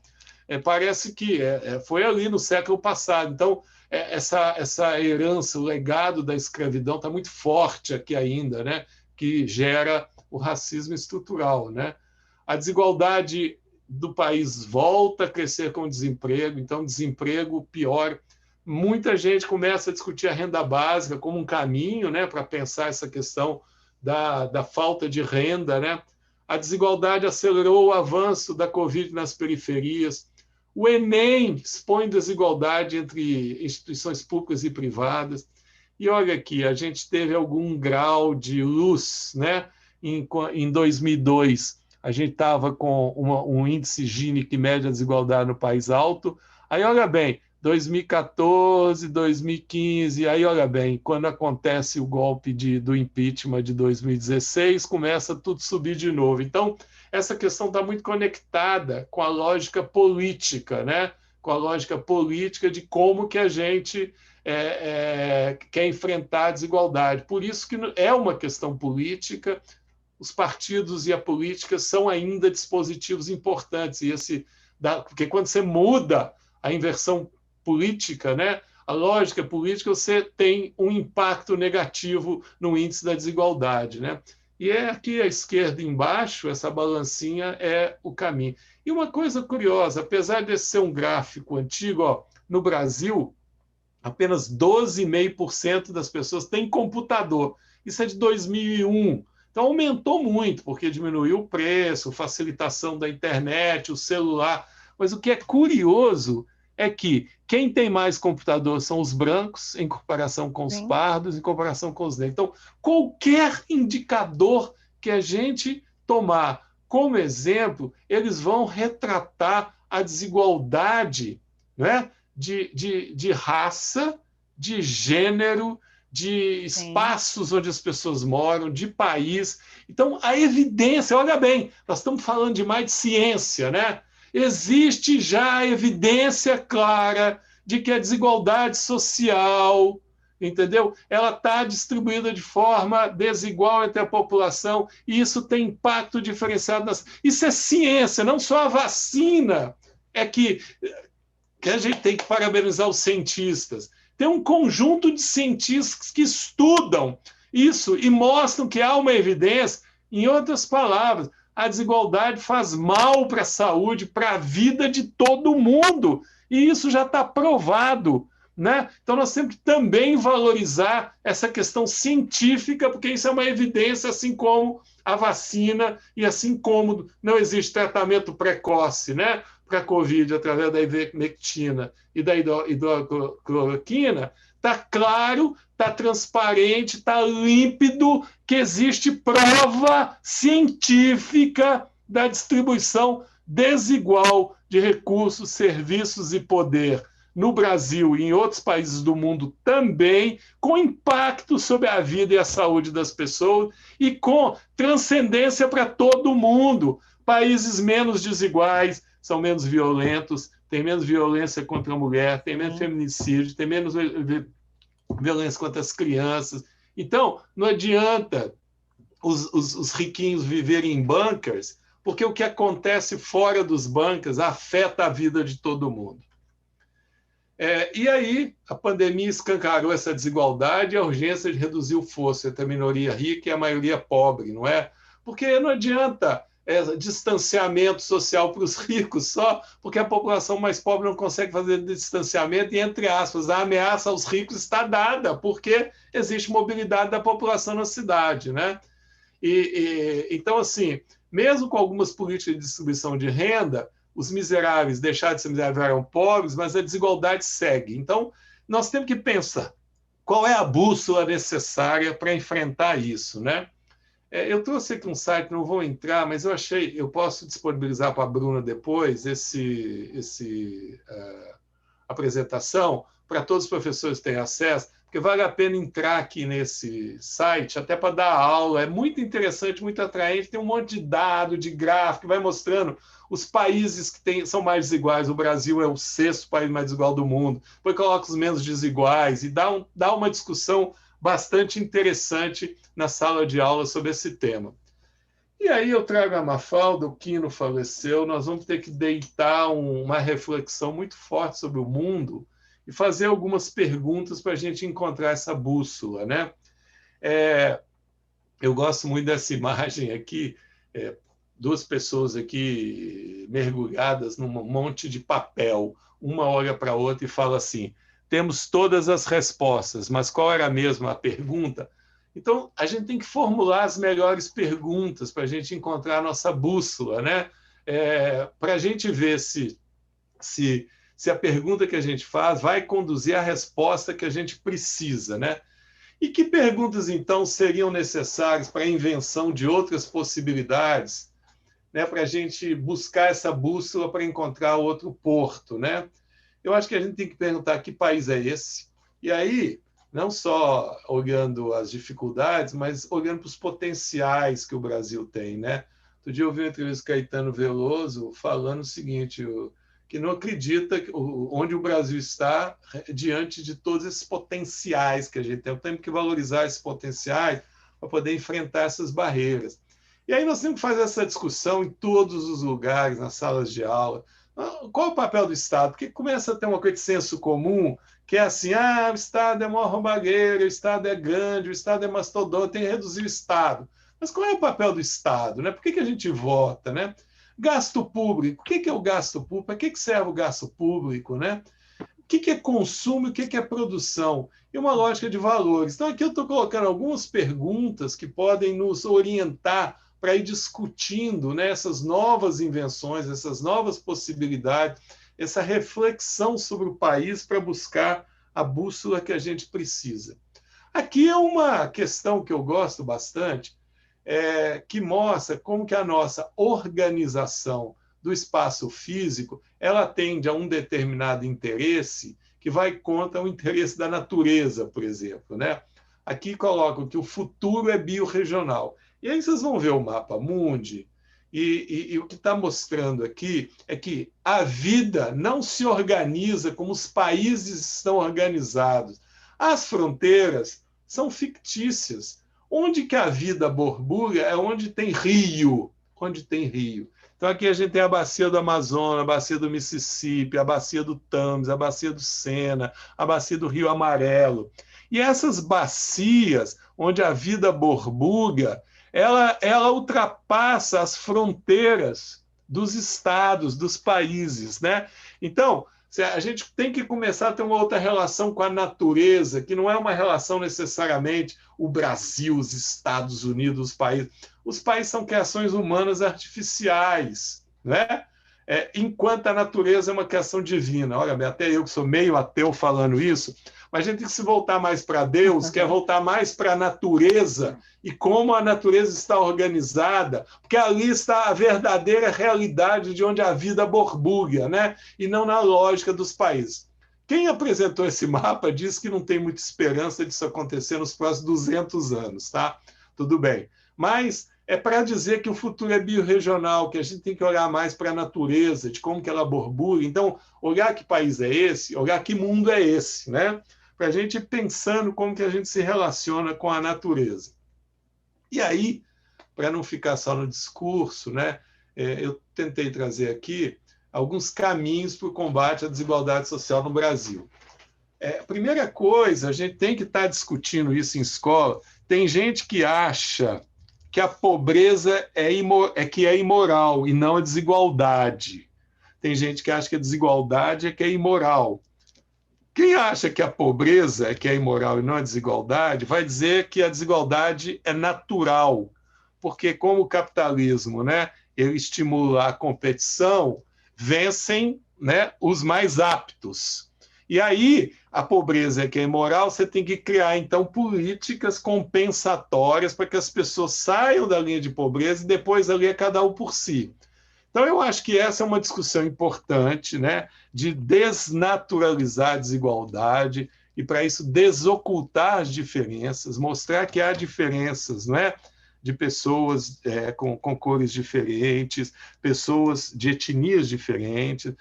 Parece que foi ali no século passado. Então, essa herança, o legado da escravidão está muito forte aqui ainda, né? Que gera o racismo estrutural, né? A desigualdade do país volta a crescer com o desemprego, então desemprego pior. Muita gente começa a discutir a renda básica como um caminho, né, para pensar essa questão da falta de renda, né? A desigualdade acelerou o avanço da Covid nas periferias. O Enem expõe desigualdade entre instituições públicas e privadas. E olha aqui, a gente teve algum grau de luz, né? Em 2002, a gente estava com um índice Gini que mede a desigualdade no país alto. Aí, olha bem, 2014, 2015, aí, olha bem, quando acontece o golpe do impeachment de 2016, começa tudo a subir de novo. Então, essa questão está muito conectada com a lógica política, né? Com a lógica política de como que a gente quer enfrentar a desigualdade. Por isso que é uma questão política, os partidos e a política são ainda dispositivos importantes. Porque quando você muda a inversão política, né, a lógica política, você tem um impacto negativo no índice da desigualdade, né? E aqui à esquerda embaixo, essa balancinha é o caminho. E uma coisa curiosa, apesar de ser um gráfico antigo, ó, no Brasil, apenas 12,5% das pessoas têm computador. Isso é de 2001. Então, aumentou muito, porque diminuiu o preço, facilitação da internet, o celular. Mas o que é curioso é que quem tem mais computador são os brancos, em comparação com os pardos, em comparação com os negros. Então, qualquer indicador que a gente tomar como exemplo, eles vão retratar a desigualdade, né, de raça, de gênero, de espaços onde as pessoas moram, de país. Então, a evidência, olha bem, nós estamos falando de mais de ciência, né? Existe já evidência clara de que a desigualdade social, entendeu? Ela está distribuída de forma desigual entre a população e isso tem impacto diferenciado. Isso é ciência, não só a vacina é que a gente tem que parabenizar os cientistas. Tem um conjunto de cientistas que estudam isso e mostram que há uma evidência. Em outras palavras, a desigualdade faz mal para a saúde, para a vida de todo mundo. E isso já está provado, né? Então, nós temos que também valorizar essa questão científica, porque isso é uma evidência, assim como a vacina e assim como não existe tratamento precoce, né? para a Covid através da ivermectina e da hidroxicloroquina, está claro, está transparente, está límpido que existe prova científica da distribuição desigual de recursos, serviços e poder no Brasil e em outros países do mundo também, com impacto sobre a vida e a saúde das pessoas e com transcendência para todo mundo. Países menos desiguais são menos violentos, tem menos violência contra a mulher, tem menos feminicídio, tem menos violência contra as crianças. Então, não adianta os riquinhos viverem em bunkers, porque o que acontece fora dos bunkers afeta a vida de todo mundo. E aí, a pandemia escancarou essa desigualdade e a urgência de reduzir o fosso entre a minoria rica e a maioria pobre, não é? Porque não adianta distanciamento social para os ricos só porque a população mais pobre não consegue fazer distanciamento e, entre aspas, a ameaça aos ricos está dada, porque existe mobilidade da população na cidade, né? Então, assim, mesmo com algumas políticas de distribuição de renda, os miseráveis deixaram de ser miseráveis, eram pobres, mas a desigualdade segue. Então, nós temos que pensar qual é a bússola necessária para enfrentar isso, né? Eu trouxe aqui um site, não vou entrar, mas eu posso disponibilizar para a Bruna depois apresentação, para todos os professores terem acesso, porque vale a pena entrar aqui nesse site, até para dar aula. É muito interessante, muito atraente, tem um monte de dado, de gráfico, que vai mostrando os países que são mais desiguais. O Brasil é o 6º país mais desigual do mundo. Depois coloca os menos desiguais e dá uma discussão bastante interessante na sala de aula sobre esse tema. E aí eu trago a Mafalda, o Quino faleceu, nós vamos ter que deitar uma reflexão muito forte sobre o mundo e fazer algumas perguntas para a gente encontrar essa bússola, né? Eu gosto muito dessa imagem aqui, duas pessoas aqui mergulhadas num monte de papel, uma olha para a outra e fala assim: temos todas as respostas, mas qual era mesmo a pergunta? Então, a gente tem que formular as melhores perguntas para a gente encontrar a nossa bússola, né? Para a gente ver se a pergunta que a gente faz vai conduzir à resposta que a gente precisa, né? E que perguntas, então, seriam necessárias para a invenção de outras possibilidades, né? Para a gente buscar essa bússola para encontrar outro porto, né? Eu acho que a gente tem que perguntar que país é esse, e aí, não só olhando as dificuldades, mas olhando para os potenciais que o Brasil tem, né? Outro dia eu vi uma entrevista do Caetano Veloso falando o seguinte, que não acredita onde o Brasil está diante de todos esses potenciais que a gente tem. Temos que valorizar esses potenciais para poder enfrentar essas barreiras. E aí nós temos que fazer essa discussão em todos os lugares, nas salas de aula. Qual é o papel do Estado? Porque começa a ter uma coisa de senso comum, que é assim, o Estado é mó roubagueiro, o Estado é grande, o Estado é mastodonte, tem que reduzir o Estado. Mas qual é o papel do Estado, né? Por que a gente vota, né? Gasto público. O que é o gasto público? Para que serve o gasto público, né? O que é consumo e o que é produção? E uma lógica de valores. Então, aqui eu estou colocando algumas perguntas que podem nos orientar para ir discutindo, né, essas novas invenções, essas novas possibilidades, essa reflexão sobre o país para buscar a bússola que a gente precisa. Aqui é uma questão que eu gosto bastante, que mostra como que a nossa organização do espaço físico ela atende a um determinado interesse que vai contra o interesse da natureza, por exemplo, né? Aqui colocam que o futuro é biorregional. E aí vocês vão ver o mapa mundi, e o que está mostrando aqui é que a vida não se organiza como os países estão organizados. As fronteiras são fictícias. Onde que a vida borbulha é onde tem rio. Onde tem rio. Então aqui a gente tem a bacia do Amazonas, a bacia do Mississippi, a bacia do Tâmesis, a bacia do Sena, a bacia do Rio Amarelo. E essas bacias, onde a vida borbulha, ela ultrapassa as fronteiras dos estados, dos países, né? Então, a gente tem que começar a ter uma outra relação com a natureza, que não é uma relação necessariamente o Brasil, os Estados Unidos, os países. Os países são criações humanas artificiais, né? enquanto a natureza é uma questão divina. Olha, até eu que sou meio ateu falando isso, mas a gente tem que se voltar mais para Deus, quer voltar mais para a natureza e como a natureza está organizada, porque ali está a verdadeira realidade de onde a vida borbulha, né? E não na lógica dos países. Quem apresentou esse mapa diz que não tem muita esperança disso acontecer nos próximos 200 anos, tá? Tudo bem. Mas é para dizer que o futuro é biorregional, que a gente tem que olhar mais para a natureza, de como que ela borbulha. Então, olhar que país é esse, olhar que mundo é esse, né? Para a gente ir pensando como que a gente se relaciona com a natureza. E aí, para não ficar só no discurso, né, eu tentei trazer aqui alguns caminhos para o combate à desigualdade social no Brasil. Primeira coisa, a gente tem que estar discutindo isso em escola. Tem gente que acha que a pobreza é imoral e não a desigualdade. Tem gente que acha que a desigualdade é que é imoral. Quem acha que a pobreza é que é imoral e não a desigualdade, vai dizer que a desigualdade é natural, porque como o capitalismo, né, ele estimula a competição, vencem, né, os mais aptos. E aí, a pobreza é que é imoral, você tem que criar, então, políticas compensatórias para que as pessoas saiam da linha de pobreza e depois ali é cada um por si. Então, eu acho que essa é uma discussão importante, né, de desnaturalizar a desigualdade e, para isso, desocultar as diferenças, mostrar que há diferenças, não é? De pessoas com cores diferentes, pessoas de etnias diferentes,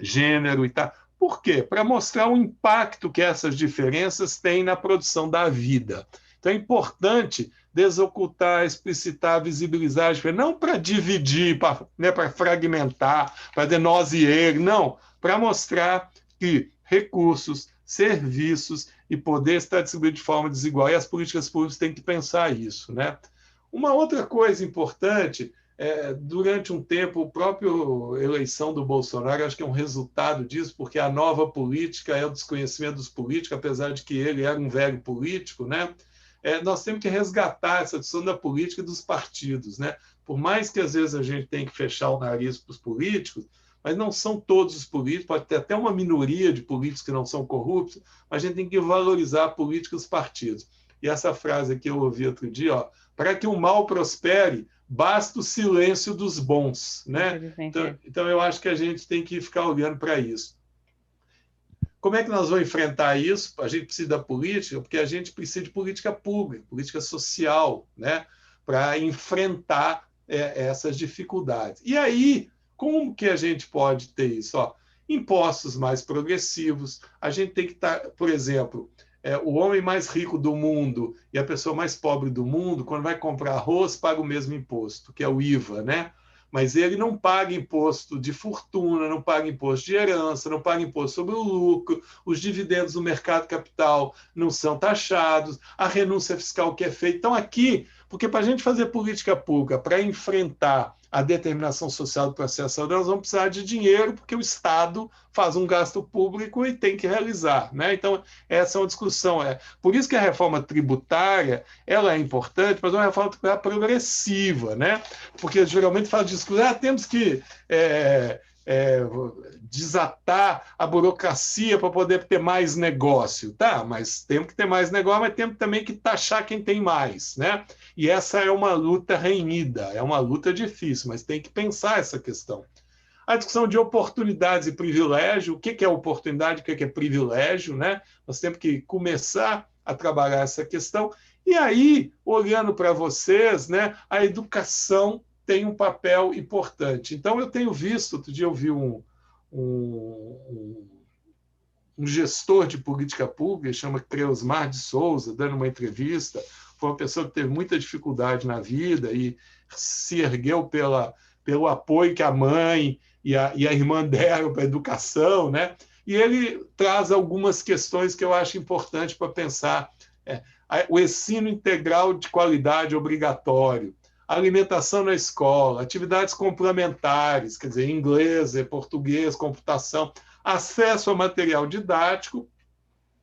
gênero e tal. Por quê? Para mostrar o impacto que essas diferenças têm na produção da vida. Então, é importante desocultar, explicitar, visibilizar, não para dividir, para fragmentar, para dizer nós e ele, não, para mostrar que recursos, serviços e poder está distribuído de forma desigual, e as políticas públicas têm que pensar isso, né? Uma outra coisa importante, durante um tempo, a própria eleição do Bolsonaro, acho que é um resultado disso, porque a nova política é o desconhecimento dos políticos, apesar de que ele era um velho político, né? Nós temos que resgatar essa discussão da política e dos partidos, né? Por mais que às vezes a gente tenha que fechar o nariz para os políticos, mas não são todos os políticos, pode ter até uma minoria de políticos que não são corruptos, mas a gente tem que valorizar a política e os partidos. E essa frase que eu ouvi outro dia, para que o mal prospere, basta o silêncio dos bons, né? Então eu acho que a gente tem que ficar olhando para isso. Como é que nós vamos enfrentar isso? A gente precisa da política, porque a gente precisa de política pública, política social, né? Para enfrentar essas dificuldades. E aí, como que a gente pode ter isso? Impostos mais progressivos, a gente tem que estar, por exemplo, o homem mais rico do mundo e a pessoa mais pobre do mundo, quando vai comprar arroz, paga o mesmo imposto, que é o IVA, né? Mas ele não paga imposto de fortuna, não paga imposto de herança, não paga imposto sobre o lucro, os dividendos do mercado capital não são taxados, a renúncia fiscal que é feita. Então, aqui, porque para a gente fazer política pública, para enfrentar a determinação social do processo, nós vamos precisar de dinheiro, porque o Estado faz um gasto público e tem que realizar, né? Então, essa é uma discussão. Por isso que a reforma tributária ela é importante, mas é uma reforma tributária progressiva, né? Porque geralmente fala de discussão, temos que desatar a burocracia para poder ter mais negócio. Tá, mas temos que ter mais negócio, mas temos também que taxar quem tem mais, né? E essa é uma luta renhida, é uma luta difícil, mas tem que pensar essa questão. A discussão de oportunidades e privilégio, o que é oportunidade, o que é privilégio, né? Nós temos que começar a trabalhar essa questão. E aí, olhando para vocês, né, a educação tem um papel importante. Então, eu tenho visto, outro dia eu vi um gestor de política pública, chama Creusmar de Souza, dando uma entrevista. Foi uma pessoa que teve muita dificuldade na vida e se ergueu pelo apoio que a mãe e a irmã deram para a educação, né? E ele traz algumas questões que eu acho importante para pensar. O ensino integral de qualidade obrigatório, alimentação na escola, atividades complementares, quer dizer, inglês, português, computação, acesso ao material didático,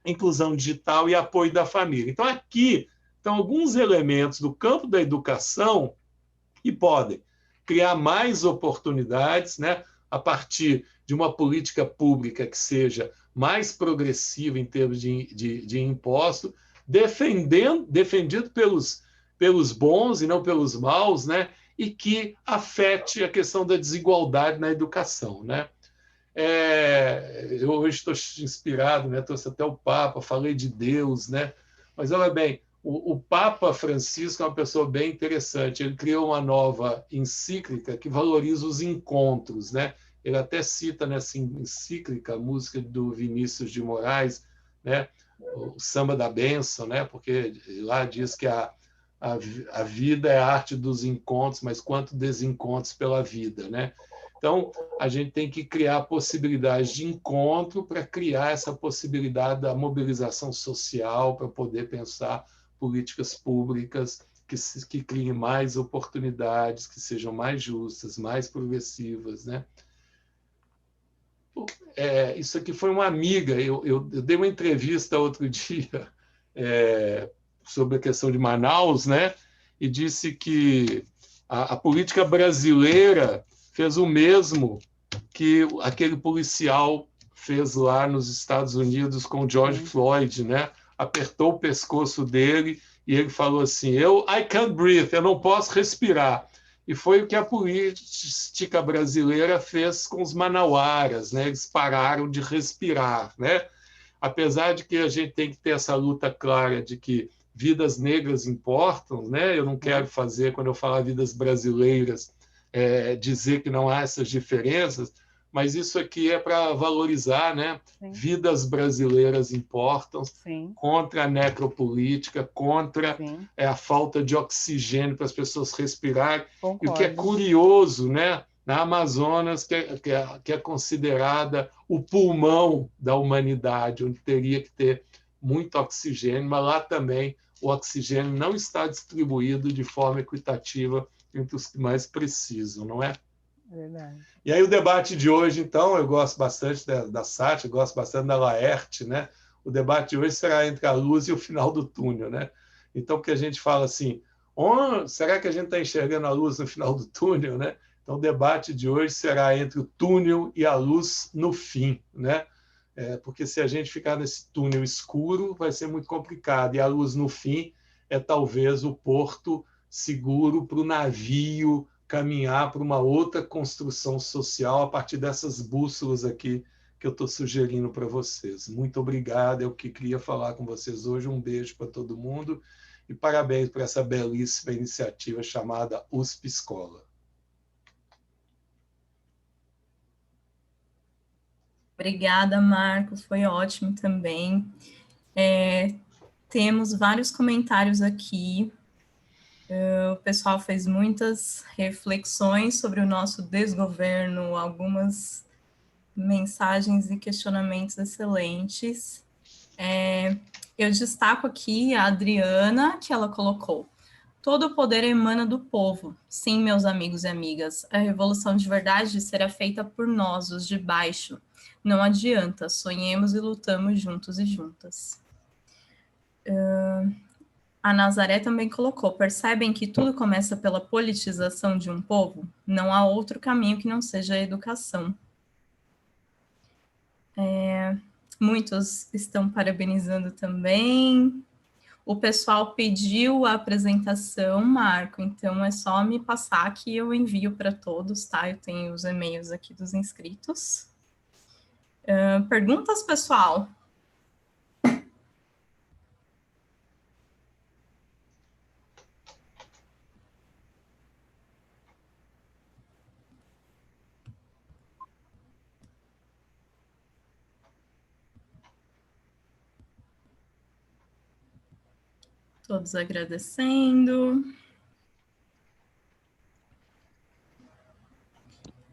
inclusão digital e apoio da família. Então, aqui estão alguns elementos do campo da educação que podem criar mais oportunidades, né, a partir de uma política pública que seja mais progressiva em termos de imposto, defendido pelos bons e não pelos maus, né, e que afete a questão da desigualdade na educação, né? Eu hoje estou inspirado, né? Trouxe até o Papa, falei de Deus, né? Mas olha bem, o Papa Francisco é uma pessoa bem interessante. Ele criou uma nova encíclica que valoriza os encontros, né? Ele até cita nessa encíclica a música do Vinícius de Moraes, né? O Samba da Bênção, né? Porque lá diz que a vida é a arte dos encontros, mas quanto desencontros pela vida, né? Então, a gente tem que criar possibilidades de encontro para criar essa possibilidade da mobilização social, para poder pensar políticas públicas que criem mais oportunidades, que sejam mais justas, mais progressivas, né? Isso aqui foi uma amiga. Eu dei uma entrevista outro dia sobre a questão de Manaus, né? E disse que a política brasileira fez o mesmo que aquele policial fez lá nos Estados Unidos com George Floyd, né? Apertou o pescoço dele e ele falou assim: I can't breathe, eu não posso respirar. E foi o que a política brasileira fez com os manauaras, né? Eles pararam de respirar, né? Apesar de que a gente tem que ter essa luta clara de que vidas negras importam, né? Eu não quero fazer, quando eu falar vidas brasileiras, dizer que não há essas diferenças, mas isso aqui é para valorizar, né? Sim. Vidas brasileiras importam. Sim. Contra a necropolítica, contra a falta de oxigênio para as pessoas respirarem. Concordo. E o que é curioso, né? Na Amazonas, que é considerada o pulmão da humanidade, onde teria que ter muito oxigênio, mas lá também o oxigênio não está distribuído de forma equitativa entre os que mais precisam, não é? Verdade. E aí o debate de hoje, então, eu gosto bastante da Sátia, gosto bastante da Laerte, né? O debate de hoje será entre a luz e o final do túnel, né? Então, porque a gente fala assim, será que a gente está enxergando a luz no final do túnel, né? Então, o debate de hoje será entre o túnel e a luz no fim, né? Porque se a gente ficar nesse túnel escuro, vai ser muito complicado. E a luz no fim é talvez o porto seguro para o navio caminhar para uma outra construção social a partir dessas bússolas aqui que eu estou sugerindo para vocês. Muito obrigado, é o que queria falar com vocês hoje. Um beijo para todo mundo e parabéns por essa belíssima iniciativa chamada USP Escola. Obrigada, Marcos, foi ótimo também. Temos vários comentários aqui. O pessoal fez muitas reflexões sobre o nosso desgoverno, algumas mensagens e questionamentos excelentes. Eu destaco aqui a Adriana, que ela colocou: todo o poder emana do povo. Sim, meus amigos e amigas, a revolução de verdade será feita por nós, os de baixo. Não adianta, sonhemos e lutamos juntos e juntas. A Nazaré também colocou: percebem que tudo começa pela politização de um povo? Não há outro caminho que não seja a educação. Muitos estão parabenizando também. O pessoal pediu a apresentação, Marco, então é só me passar que eu envio para todos, tá? Eu tenho os e-mails aqui dos inscritos. Perguntas, pessoal? Todos agradecendo.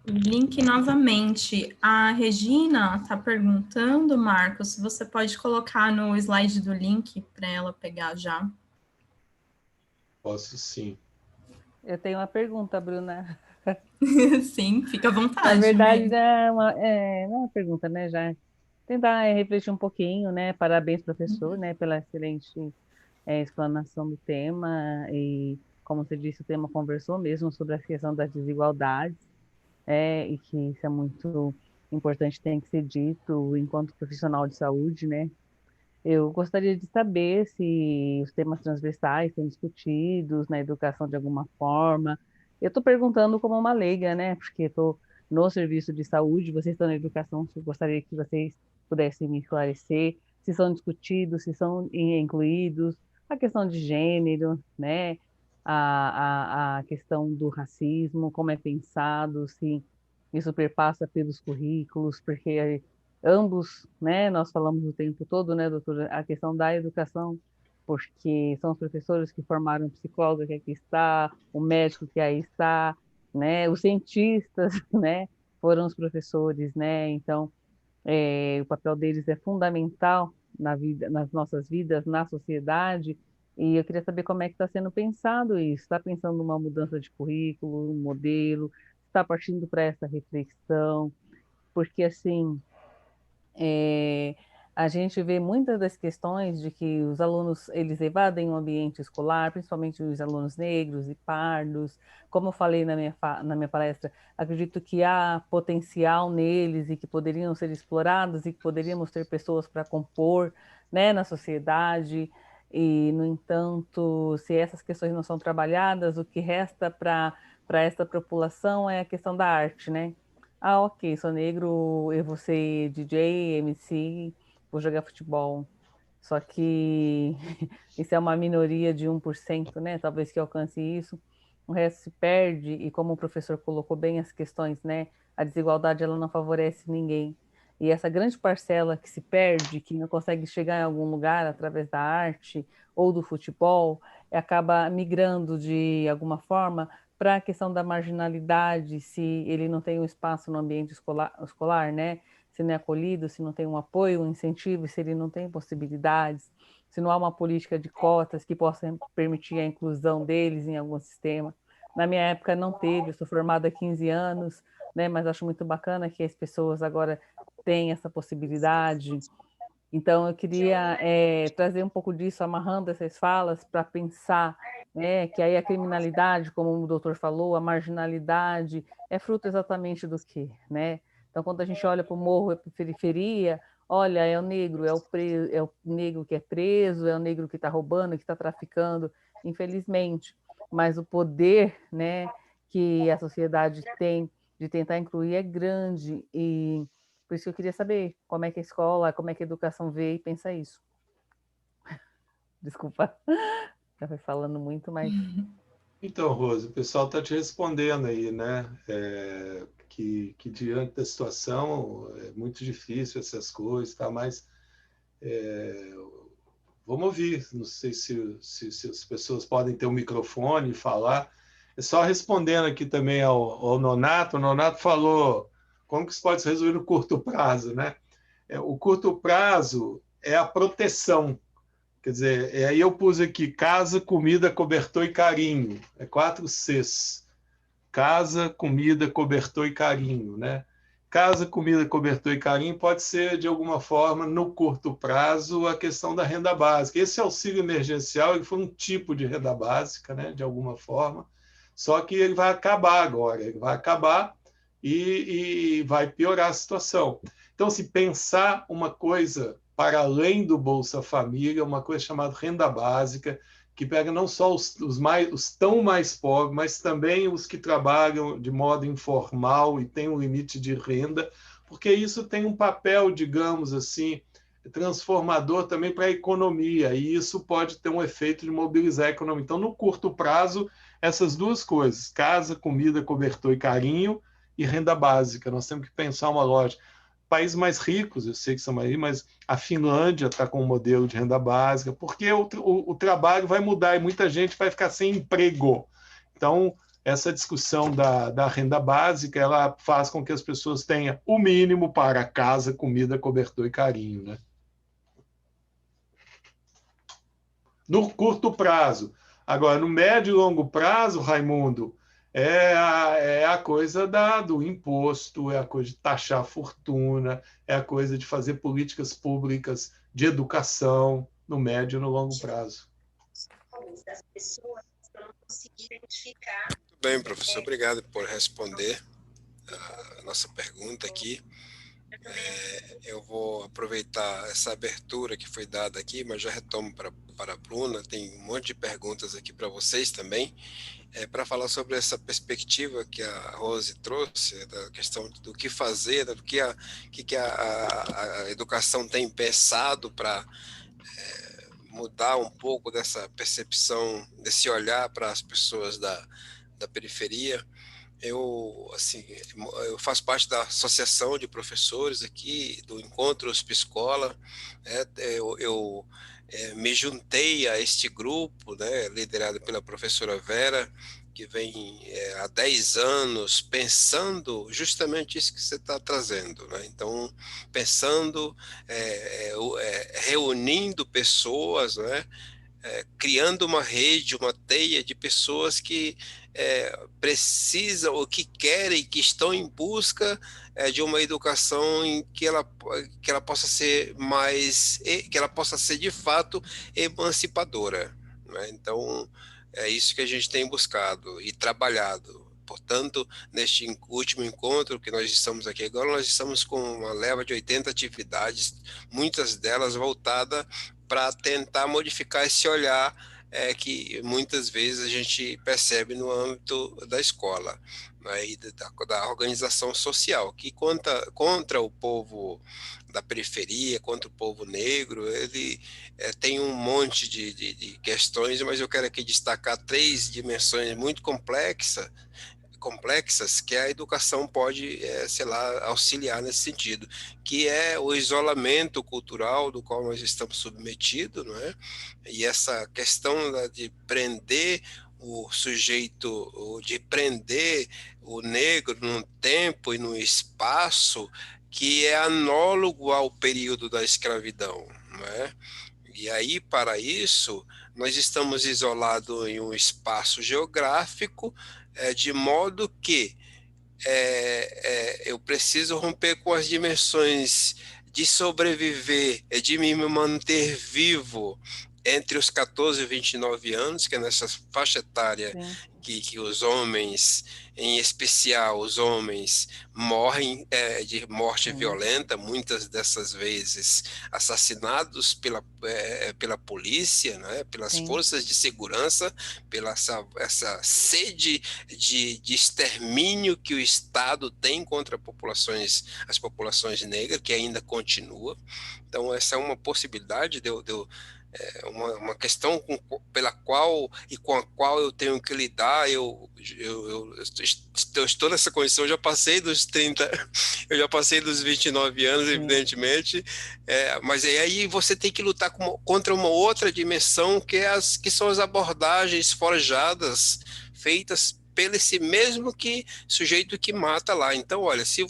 Link novamente. A Regina está perguntando, Marcos, se você pode colocar no slide do link para ela pegar já. Posso sim. Eu tenho uma pergunta, Bruna. Sim, fica à vontade. Na verdade, não é uma pergunta, né? Já tentar refletir um pouquinho, né? Parabéns, professor, né? Pela excelente explanação do tema. E como você disse, o tema conversou mesmo sobre a questão das desigualdades, e que isso é muito importante, tem que ser dito enquanto profissional de saúde, né? Eu gostaria de saber se os temas transversais são discutidos na educação de alguma forma. Eu estou perguntando como uma leiga, né? Porque estou no serviço de saúde, vocês estão na educação, eu gostaria que vocês pudessem me esclarecer se são discutidos, se são incluídos, a questão de gênero, né? A questão do racismo, como é pensado, se isso perpassa pelos currículos, porque ambos, né, nós falamos o tempo todo, né, doutora, a questão da educação, porque são os professores que formaram o psicólogo que aqui está, o médico que aí está, né, os cientistas, né, foram os professores, né, então o papel deles é fundamental na vida, nas nossas vidas, na sociedade, e eu queria saber como é que está sendo pensado isso, está pensando numa mudança de currículo, um modelo, está partindo para essa reflexão, porque assim, é, a gente vê muitas das questões de que os alunos eles evadem o ambiente escolar, principalmente os alunos negros e pardos. Como eu falei na minha palestra, acredito que há potencial neles e que poderiam ser explorados e que poderíamos ter pessoas para compor, né, na sociedade. E, no entanto, se essas questões não são trabalhadas, o que resta para essa população é a questão da arte, né? Ah, ok, sou negro, eu vou ser DJ, MC, vou jogar futebol. Só que isso é uma minoria de 1%, né? Talvez que alcance isso. O resto se perde, e como o professor colocou bem as questões, né? A desigualdade ela não favorece ninguém. E essa grande parcela que se perde, que não consegue chegar em algum lugar através da arte ou do futebol, acaba migrando de alguma forma para a questão da marginalidade, se ele não tem um espaço no ambiente escolar, né? Se não é acolhido, se não tem um apoio, um incentivo, se ele não tem possibilidades, se não há uma política de cotas que possa permitir a inclusão deles em algum sistema. Na minha época não teve, eu sou formada há 15 anos, né? Mas acho muito bacana que as pessoas agora têm essa possibilidade. Então, eu queria trazer um pouco disso, amarrando essas falas, para pensar, né, que aí a criminalidade, como o doutor falou, a marginalidade, é fruto exatamente do quê? Né? Então, quando a gente olha para o morro e para a periferia, olha, é o negro, é o negro que é preso, é o negro que está roubando, que está traficando, infelizmente. Mas o poder, né, que a sociedade tem de tentar incluir é grande, e por isso que eu queria saber como é que a escola, como é que a educação vê e pensa isso. Desculpa, já foi falando muito, mas... Então, Rose, o pessoal está te respondendo aí, né? Que diante da situação é muito difícil essas coisas, tá? Mas vamos ouvir. Não sei se as pessoas podem ter um microfone e falar. É só respondendo aqui também ao Nonato. O Nonato falou como que isso pode se resolver no curto prazo, né? O curto prazo é a proteção. Quer dizer, aí eu pus aqui casa, comida, cobertor e carinho. É 4 Cs. Casa, comida, cobertor e carinho, né? Casa, comida, cobertor e carinho pode ser, de alguma forma, no curto prazo, a questão da renda básica. Esse auxílio emergencial ele foi um tipo de renda básica, né? De alguma forma, só que ele vai acabar agora. Ele vai acabar e vai piorar a situação. Então, se pensar uma coisa para além do Bolsa Família, uma coisa chamada renda básica, que pega não só os tão mais pobres, mas também os que trabalham de modo informal e têm um limite de renda, porque isso tem um papel, digamos assim, transformador também para a economia, e isso pode ter um efeito de mobilizar a economia. Então, no curto prazo, essas duas coisas, casa, comida, cobertor e carinho, e renda básica, nós temos que pensar uma lógica. Países mais ricos, eu sei que são aí, mas a Finlândia está com um modelo de renda básica, porque o trabalho vai mudar e muita gente vai ficar sem emprego. Então, essa discussão da renda básica, ela faz com que as pessoas tenham o mínimo para casa, comida, cobertor e carinho, né? No curto prazo. Agora, no médio e longo prazo, Raimundo, é a coisa do imposto, é a coisa de taxar a fortuna, é a coisa de fazer políticas públicas de educação no médio e no longo prazo. Muito bem, professor. Obrigado por responder a nossa pergunta aqui. Eu vou aproveitar essa abertura que foi dada aqui, mas já retomo para a Bruna. Tem um monte de perguntas aqui para vocês também, para falar sobre essa perspectiva que a Rose trouxe, da questão do que fazer, do que a educação tem pensado para mudar um pouco dessa percepção, desse olhar para as pessoas da periferia. Eu faço parte da associação de professores aqui, do Encontro Pscola, né? Eu me juntei a este grupo, né, liderado pela professora Vera, que vem há 10 anos pensando justamente isso que você está trazendo, né? Então, pensando, reunindo pessoas, né? Criando uma rede, uma teia de pessoas que precisam, ou que querem, que estão em busca de uma educação em que ela possa ser que ela possa ser de fato emancipadora, né? Então, é isso que a gente tem buscado e trabalhado. Portanto, neste último encontro que nós estamos aqui agora, nós estamos com uma leva de 80 atividades, muitas delas voltadas para tentar modificar esse olhar que muitas vezes a gente percebe no âmbito da escola, né, e da organização social, que contra o povo da periferia, contra o povo negro. Ele tem um monte de questões, mas eu quero aqui destacar 3 dimensões muito complexas que a educação pode, auxiliar nesse sentido, que é o isolamento cultural do qual nós estamos submetidos, não é? E essa questão de prender o sujeito, de prender o negro num tempo e num espaço que é anólogo ao período da escravidão, não é? E aí, para isso, nós estamos isolados em um espaço geográfico, de modo que eu preciso romper com as dimensões de sobreviver, de me manter vivo entre os 14 e 29 anos, que é nessa faixa etária que os homens, em especial os homens, morrem de morte violenta, muitas dessas vezes assassinados pela polícia, né, pelas forças de segurança, pela essa sede de extermínio que o Estado tem contra as populações negras, que ainda continua. Então, essa é uma possibilidade uma questão pela qual e com a qual eu tenho que lidar. Eu estou nessa condição, eu já passei dos 30, eu já passei dos 29 anos, evidentemente, mas aí você tem que lutar contra uma outra dimensão, que são as abordagens forjadas, feitas pelo esse mesmo sujeito que mata lá. Então, olha, se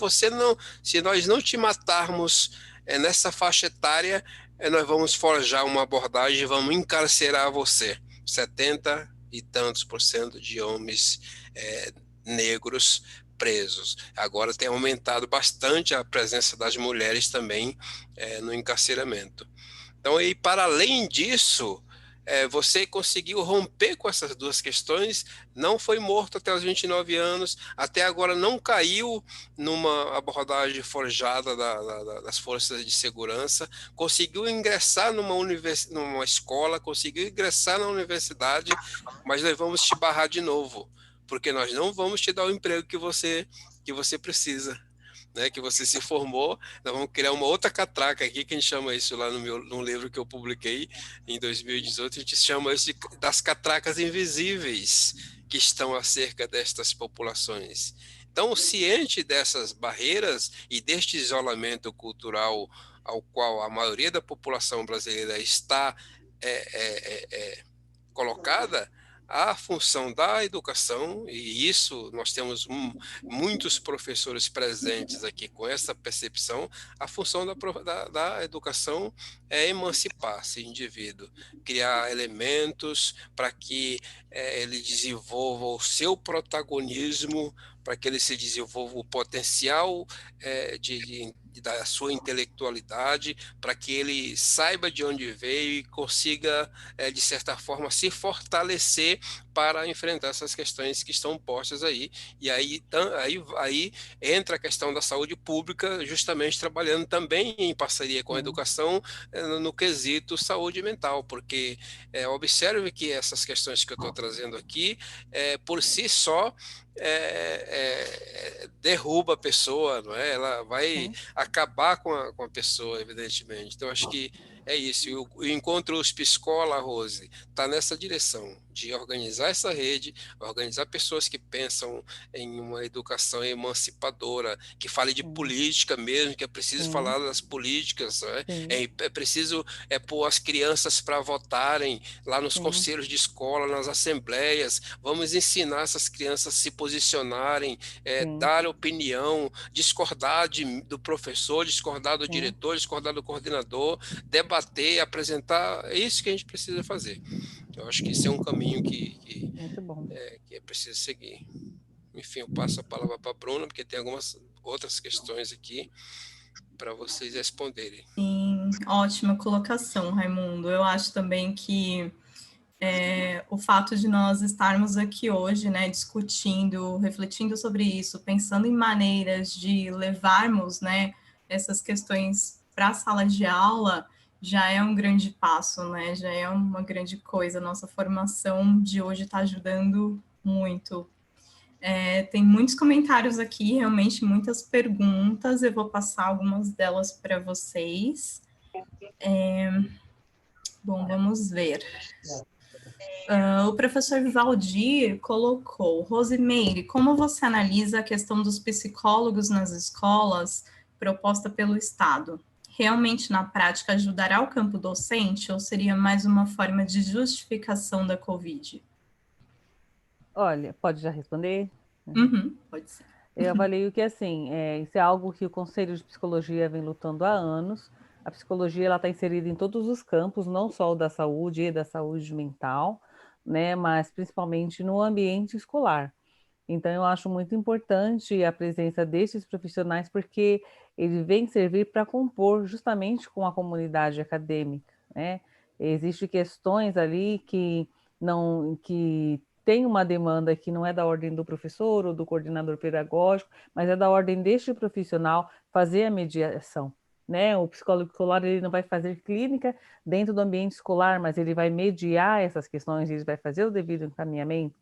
nós não te matarmos nessa faixa etária, nós vamos forjar uma abordagem e vamos encarcerar você. 70 e tantos % de homens negros presos. Agora tem aumentado bastante a presença das mulheres também no encarceramento. Então, e para além disso, você conseguiu romper com essas duas questões, não foi morto até os 29 anos, até agora não caiu numa abordagem forjada das forças de segurança, conseguiu ingressar numa escola, conseguiu ingressar na universidade, mas nós vamos te barrar de novo, porque nós não vamos te dar o emprego que você precisa, né, que você se formou. Nós vamos criar uma outra catraca aqui, que a gente chama isso lá no livro que eu publiquei em 2018, a gente chama isso das catracas invisíveis que estão acerca destas populações. Então, ciente dessas barreiras e deste isolamento cultural ao qual a maioria da população brasileira está colocada, a função da educação, e isso nós temos muitos professores presentes aqui com essa percepção, a função da educação é emancipar esse indivíduo, criar elementos para que ele desenvolva o seu protagonismo, para que ele se desenvolva o potencial da sua intelectualidade, para que ele saiba de onde veio e consiga, de certa forma, se fortalecer para enfrentar essas questões que estão postas aí. E aí entra a questão da saúde pública, justamente trabalhando também em parceria com a educação no quesito saúde mental, porque observe que essas questões que eu estou trazendo aqui, por si só, derruba a pessoa, não é? Ela vai acabar com a pessoa, evidentemente. Então, acho que é isso. O Encontro USP Escola, Rose, está nessa direção de organizar essa rede, organizar pessoas que pensam em uma educação emancipadora, que fale de política mesmo, que é preciso falar das políticas, né? É preciso pôr as crianças para votarem lá nos conselhos de escola, nas assembleias. Vamos ensinar essas crianças a se posicionarem, dar opinião, discordar do professor, discordar do diretor, discordar do coordenador, debater, apresentar. É isso que a gente precisa fazer. Eu acho que esse é um caminho que é preciso seguir. Enfim, eu passo a palavra para a Bruna, porque tem algumas outras questões aqui para vocês responderem. Sim, ótima colocação, Raimundo. Eu acho também que o fato de nós estarmos aqui hoje, né, discutindo, refletindo sobre isso, pensando em maneiras de levarmos, né, essas questões para a sala de aula, já é um grande passo, né? Já é uma grande coisa. Nossa formação de hoje está ajudando muito. Tem muitos comentários aqui, realmente muitas perguntas. Eu vou passar algumas delas para vocês. Bom, vamos ver. O professor Valdir colocou: Rosimeire, como você analisa a questão dos psicólogos nas escolas proposta pelo Estado? Realmente, na prática, ajudará o campo docente ou seria mais uma forma de justificação da Covid? Olha, pode já responder? Pode ser. Eu avalio que, assim, isso é algo que o Conselho de Psicologia vem lutando há anos. A psicologia está inserida em todos os campos, não só o da saúde e da saúde mental, né, mas principalmente no ambiente escolar. Então, eu acho muito importante a presença destes profissionais, porque eles vêm servir para compor justamente com a comunidade acadêmica, né? Existem questões ali que tem uma demanda que não é da ordem do professor ou do coordenador pedagógico, mas é da ordem deste profissional fazer a mediação, né? O psicólogo escolar, ele não vai fazer clínica dentro do ambiente escolar, mas ele vai mediar essas questões, ele vai fazer o devido encaminhamento.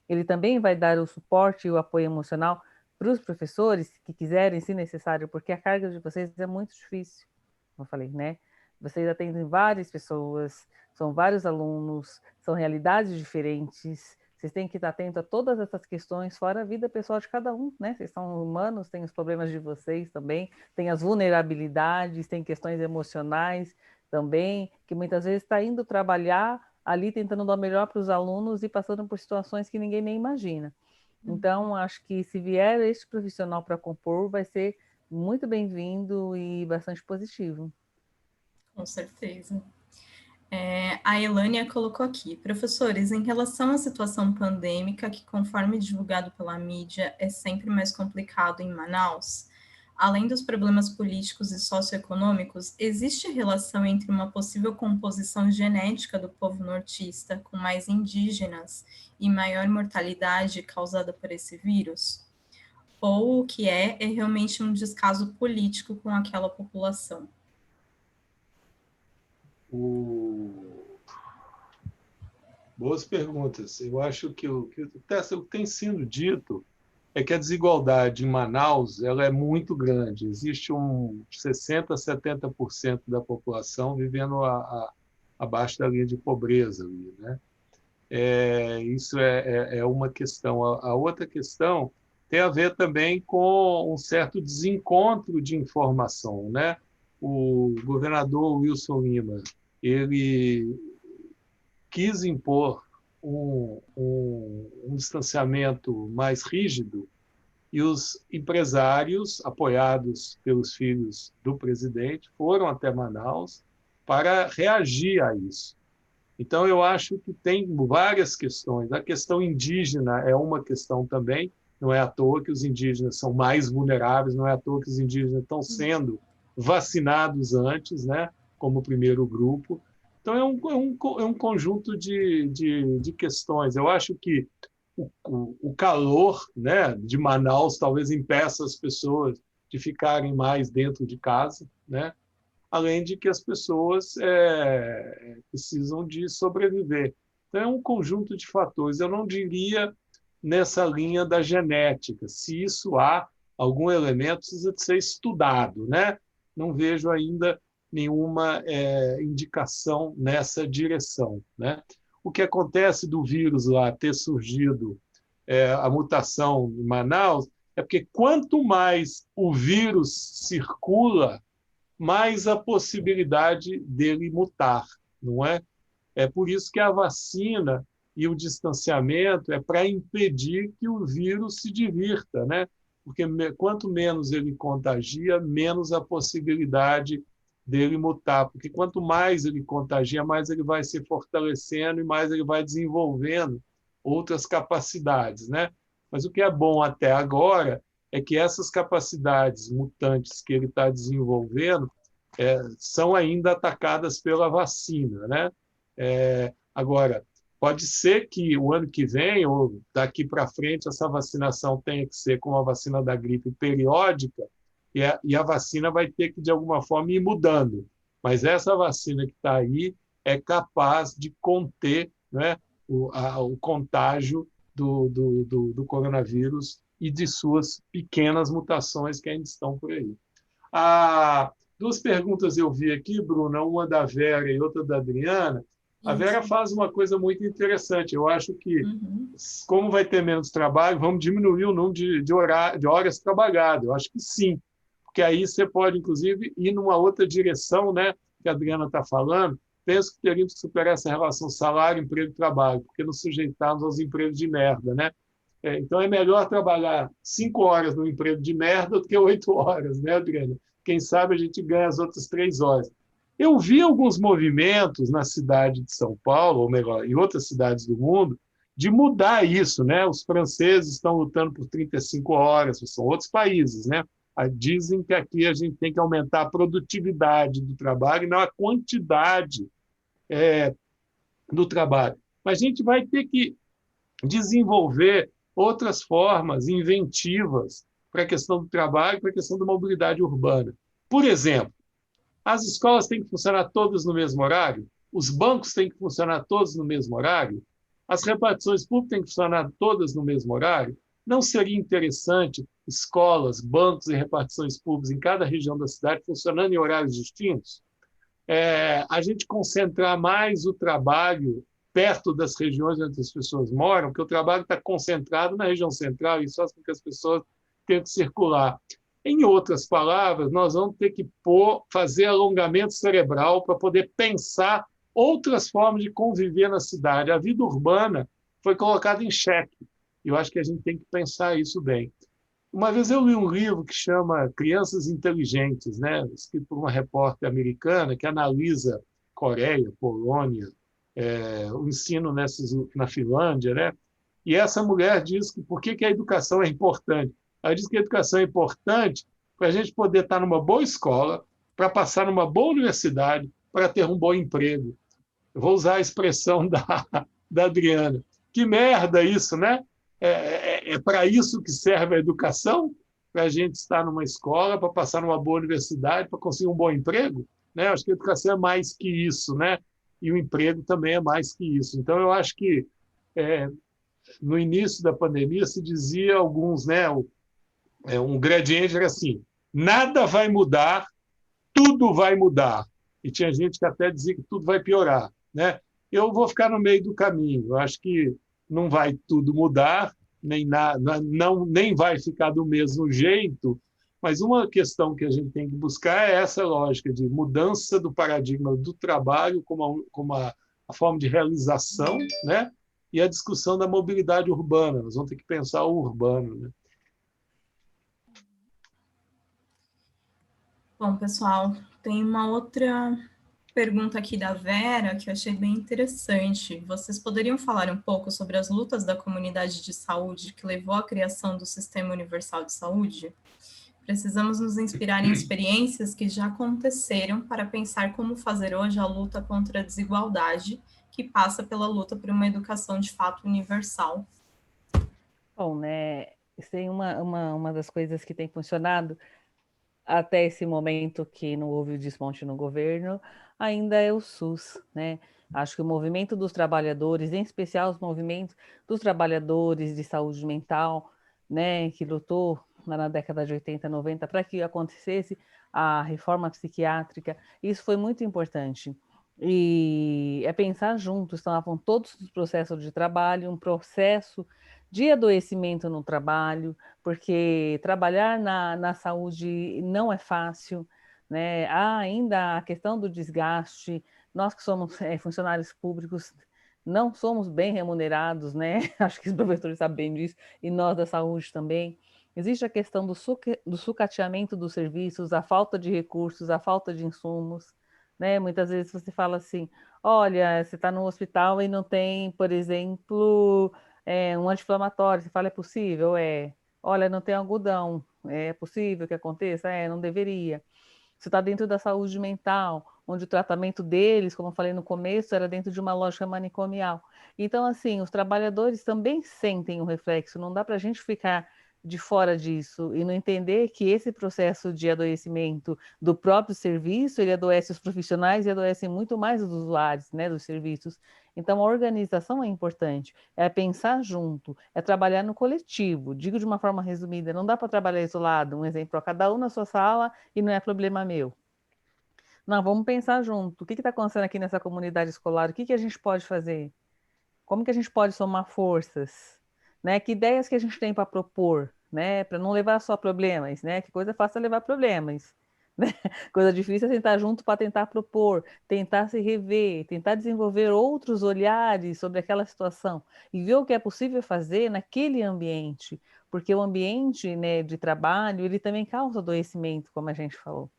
Ele também vai dar o suporte e o apoio emocional para os professores que quiserem, se necessário, porque a carga de vocês é muito difícil, como eu falei, né? Vocês atendem várias pessoas, são vários alunos, são realidades diferentes, vocês têm que estar atentos a todas essas questões, fora a vida pessoal de cada um, né? Vocês são humanos, têm os problemas de vocês também, tem as vulnerabilidades, tem questões emocionais também, que muitas vezes está indo trabalhar ali tentando dar o melhor para os alunos e passando por situações que ninguém nem imagina. Então, acho que se vier este profissional para compor, vai ser muito bem-vindo e bastante positivo. Com certeza. A Elânia colocou aqui: professores, em relação à situação pandêmica, que conforme divulgado pela mídia, é sempre mais complicado em Manaus, além dos problemas políticos e socioeconômicos, existe relação entre uma possível composição genética do povo nortista com mais indígenas e maior mortalidade causada por esse vírus? Ou o que é realmente um descaso político com aquela população? Boas perguntas. Eu acho que o que tem sido dito é que a desigualdade em Manaus ela é muito grande. Existe 60% a 70% da população vivendo abaixo da linha de pobreza ali, né? Isso é uma questão. A outra questão tem a ver também com um certo desencontro de informação, né? O governador Wilson Lima, ele quis impor um distanciamento mais rígido e os empresários, apoiados pelos filhos do presidente, foram até Manaus para reagir a isso. Então, eu acho que tem várias questões. A questão indígena é uma questão também. Não é à toa que os indígenas são mais vulneráveis, não é à toa que os indígenas estão sendo vacinados antes, né, como primeiro grupo. Então, é um conjunto de questões. Eu acho que o calor, né, de Manaus talvez impeça as pessoas de ficarem mais dentro de casa, né? Além de que as pessoas precisam de sobreviver. Então, é um conjunto de fatores. Eu não diria nessa linha da genética. Se isso há algum elemento, precisa de ser estudado, né? Não vejo ainda nenhuma indicação nessa direção, né? O que acontece do vírus lá ter surgido, a mutação em Manaus, é porque quanto mais o vírus circula, mais a possibilidade dele mutar, não é? É por isso que a vacina e o distanciamento é para impedir que o vírus se divirta, né? Porque quanto menos ele contagia, menos a possibilidade dele mutar, porque quanto mais ele contagia, mais ele vai se fortalecendo e mais ele vai desenvolvendo outras capacidades, né? Mas o que é bom até agora é que essas capacidades mutantes que ele está desenvolvendo são ainda atacadas pela vacina, né? Agora, pode ser que o ano que vem, ou daqui para frente, essa vacinação tenha que ser como a vacina da gripe periódica, e a vacina vai ter que, de alguma forma, ir mudando. Mas essa vacina que está aí é capaz de conter, né, o contágio do coronavírus e de suas pequenas mutações que ainda estão por aí. Duas perguntas eu vi aqui, Bruna, uma da Vera e outra da Adriana. A Vera faz uma coisa muito interessante. Eu acho que, como vai ter menos trabalho, vamos diminuir o número de horas trabalhadas. Eu acho que sim, porque aí você pode, inclusive, ir numa outra direção, né, que a Adriana está falando. Penso que teríamos que superar essa relação salário, emprego e trabalho, porque nos sujeitamos aos empregos de merda, né? Então, é melhor trabalhar 5 horas no emprego de merda do que 8 horas, né, Adriana? Quem sabe a gente ganha as outras 3 horas. Eu vi alguns movimentos na cidade de São Paulo, ou melhor, em outras cidades do mundo, de mudar isso, né? Os franceses estão lutando por 35 horas, são outros países, né? Dizem que aqui a gente tem que aumentar a produtividade do trabalho e não a quantidade do trabalho. Mas a gente vai ter que desenvolver outras formas inventivas para a questão do trabalho, para a questão da mobilidade urbana. Por exemplo, as escolas têm que funcionar todas no mesmo horário? Os bancos têm que funcionar todos no mesmo horário? As repartições públicas têm que funcionar todas no mesmo horário? Não seria interessante escolas, bancos e repartições públicas em cada região da cidade funcionando em horários distintos? A gente concentrar mais o trabalho perto das regiões onde as pessoas moram, porque o trabalho está concentrado na região central e só porque as pessoas têm que circular. Em outras palavras, nós vamos ter que fazer alongamento cerebral para poder pensar outras formas de conviver na cidade. A vida urbana foi colocada em xeque. Eu acho que a gente tem que pensar isso bem. Uma vez eu li um livro que chama Crianças Inteligentes, né? Escrito por uma repórter americana que analisa Coreia, Polônia, o ensino na Finlândia, né? E essa mulher diz que por que a educação é importante. Ela diz que a educação é importante para a gente poder estar numa boa escola, para passar numa boa universidade, para ter um bom emprego. Eu vou usar a expressão da Adriana. Que merda isso, né? É para isso que serve a educação? Para a gente estar numa escola, para passar numa boa universidade, para conseguir um bom emprego? Né? Acho que a educação é mais que isso, né? E o emprego também é mais que isso. Então, eu acho que no início da pandemia se dizia alguns, né? Um gradiente era assim: nada vai mudar, tudo vai mudar. E tinha gente que até dizia que tudo vai piorar, né? Eu vou ficar no meio do caminho. Eu acho que não vai tudo mudar, nem vai ficar do mesmo jeito, mas uma questão que a gente tem que buscar é essa lógica de mudança do paradigma do trabalho como a forma de realização, né? E a discussão da mobilidade urbana. Nós vamos ter que pensar o urbano, né? Bom, pessoal, tem uma outra pergunta aqui da Vera que eu achei bem interessante. Vocês poderiam falar um pouco sobre as lutas da comunidade de saúde que levou à criação do Sistema Universal de Saúde? Precisamos nos inspirar em experiências que já aconteceram para pensar como fazer hoje a luta contra a desigualdade, que passa pela luta por uma educação de fato universal. Bom, né? Isso tem uma das coisas que tem funcionado até esse momento que não houve o desmonte no governo, ainda é o SUS, né? Acho que o movimento dos trabalhadores, em especial os movimentos dos trabalhadores de saúde mental, né, que lutou lá na década de 80, 90, para que acontecesse a reforma psiquiátrica, isso foi muito importante. E é pensar juntos, estavam todos os processos de trabalho, um processo de adoecimento no trabalho, porque trabalhar na saúde não é fácil, né? Há ainda a questão do desgaste. Nós que somos funcionários públicos não somos bem remunerados, né? Acho que os professores sabem disso, e nós da saúde também. Existe a questão do sucateamento dos serviços, a falta de recursos, a falta de insumos, né? Muitas vezes você fala assim, olha, você está no hospital e não tem, por exemplo, um anti-inflamatório. Você fala, é possível? É. Olha, não tem algodão. É possível que aconteça? É, não deveria. Você está dentro da saúde mental, onde o tratamento deles, como eu falei no começo, era dentro de uma lógica manicomial. Então, assim, os trabalhadores também sentem o reflexo, não dá para a gente ficar de fora disso e não entender que esse processo de adoecimento do próprio serviço, ele adoece os profissionais e adoece muito mais os usuários, né, dos serviços. Então, a organização é importante, é pensar junto, é trabalhar no coletivo. Digo de uma forma resumida, não dá para trabalhar isolado, um exemplo, cada um na sua sala e não é problema meu. Não, vamos pensar junto. O que está acontecendo aqui nessa comunidade escolar? O que a gente pode fazer? Como que a gente pode somar forças? Né? Que ideias que a gente tem para propor? Né? Para não levar só problemas, né? Que coisa fácil é levar problemas. Né? Coisa difícil é sentar junto para tentar propor, tentar se rever, tentar desenvolver outros olhares sobre aquela situação e ver o que é possível fazer naquele ambiente, porque o ambiente, né, de trabalho, ele também causa adoecimento, como a gente falou.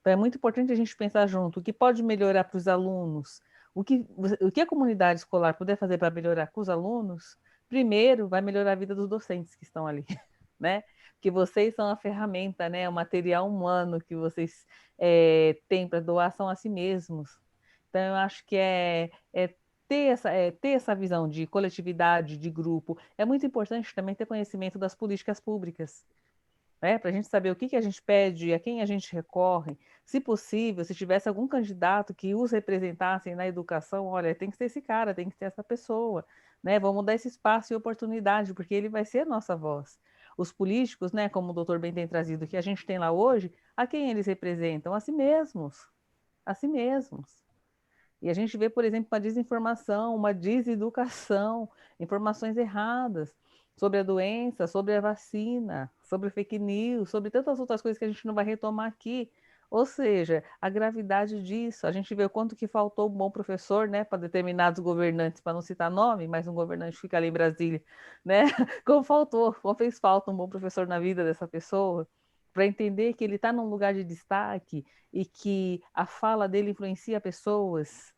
Então é muito importante a gente pensar junto o que pode melhorar para os alunos, o que a comunidade escolar puder fazer para melhorar com os alunos, primeiro vai melhorar a vida dos docentes que estão ali, né? Que vocês são a ferramenta, né? O material humano que vocês têm para doação a si mesmos. Então eu acho que ter essa visão de coletividade, de grupo. É muito importante também ter conhecimento das políticas públicas, né? Para a gente saber o que a gente pede, a quem a gente recorre. Se possível, se tivesse algum candidato que os representasse na educação, olha, tem que ser esse cara, tem que ser essa pessoa, né? Vamos dar esse espaço e oportunidade, porque ele vai ser a nossa voz. Os políticos, né, como o doutor bem tem trazido, que a gente tem lá hoje, a quem eles representam? A si mesmos. A si mesmos. E a gente vê, por exemplo, uma desinformação, uma deseducação, informações erradas sobre a doença, sobre a vacina, sobre fake news, sobre tantas outras coisas que a gente não vai retomar aqui. Ou seja, a gravidade disso, a gente vê o quanto que faltou um bom professor, né, para determinados governantes, para não citar nome, mas um governante fica ali em Brasília, né? Como fez falta um bom professor na vida dessa pessoa, para entender que ele está num lugar de destaque e que a fala dele influencia pessoas,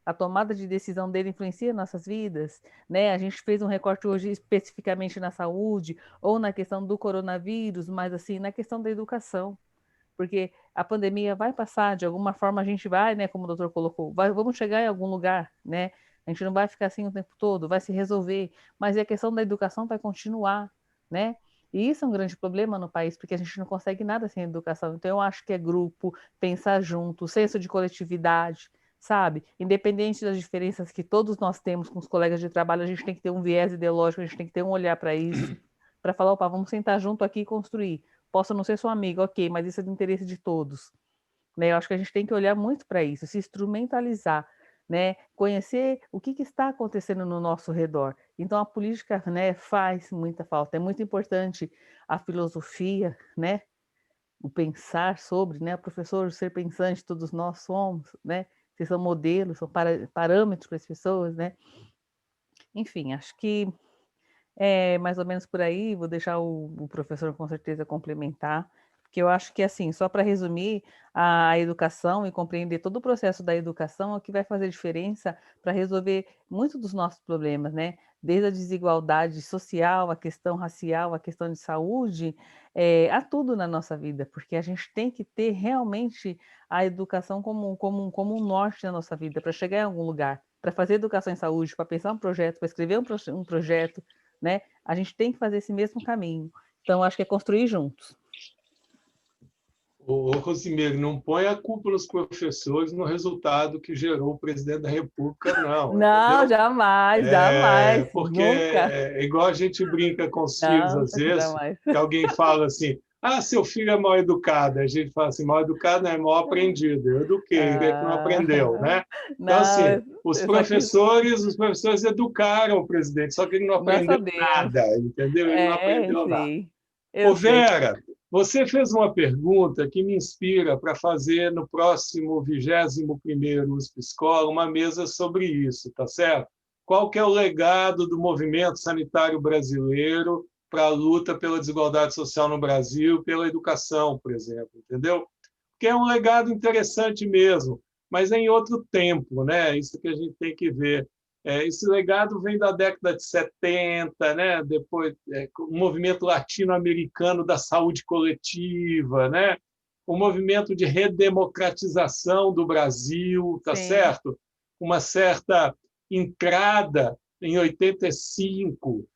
a tomada de decisão dele influencia nossas vidas, né? A gente fez um recorte hoje especificamente na saúde ou na questão do coronavírus, mas assim, na questão da educação, porque a pandemia vai passar, de alguma forma a gente vai, né, como o doutor colocou, vamos chegar em algum lugar, né? A gente não vai ficar assim o tempo todo, vai se resolver, mas a questão da educação vai continuar, né? E isso é um grande problema no país, porque a gente não consegue nada sem educação. Então, eu acho que é grupo, pensar junto, senso de coletividade, sabe? Independente das diferenças que todos nós temos com os colegas de trabalho, a gente tem que ter um viés ideológico, a gente tem que ter um olhar para isso, para falar, opa, vamos sentar junto aqui e construir. Posso não ser sua amiga, ok, mas isso é do interesse de todos. Né? Eu acho que a gente tem que olhar muito para isso, se instrumentalizar, né? Conhecer o que está acontecendo no nosso redor. Então, a política, né, faz muita falta. É muito importante a filosofia, né? O pensar sobre, né? O professor ser pensante, todos nós somos, né? Vocês são modelos, são parâmetros para as pessoas, né? Enfim, acho que é mais ou menos por aí. Vou deixar o professor com certeza complementar, Porque eu acho que, assim, só para resumir, a educação e compreender todo o processo da educação é o que vai fazer diferença para resolver muitos dos nossos problemas, né? Desde a desigualdade social, a questão racial, a questão de saúde, a tudo na nossa vida, porque a gente tem que ter realmente a educação como um norte na nossa vida, para chegar em algum lugar, para fazer educação em saúde, para pensar um projeto, para escrever um projeto, né? A gente tem que fazer esse mesmo caminho. Então, acho que é construir juntos. Ô, Rosimeire, não põe a culpa nos professores no resultado que gerou o presidente da República, não. Não, Entendeu? jamais, Porque nunca. é igual a gente brinca com os filhos, Não, às vezes, jamais. que alguém fala assim, seu filho é mal educado. A gente fala assim, mal educado não é mal aprendido. Eu eduquei, ele é que não aprendeu, né? Então, assim, Não, os professores educaram o presidente, só que ele não nós aprendeu sabemos. nada, entendeu? Ele não aprendeu nada. Sim, Ô, eu sei. Vera, você fez uma pergunta que me inspira para fazer no próximo 21º USP Escola uma mesa sobre isso, tá certo? Qual que é o legado do movimento sanitário brasileiro para a luta pela desigualdade social no Brasil, pela educação, por exemplo, entendeu? Que é um legado interessante mesmo, mas é em outro tempo, né? Isso que a gente tem que ver. Esse legado vem da década de 70, né? Depois, o movimento latino-americano da saúde coletiva, né? O movimento de redemocratização do Brasil, tá certo? Uma certa entrada em 85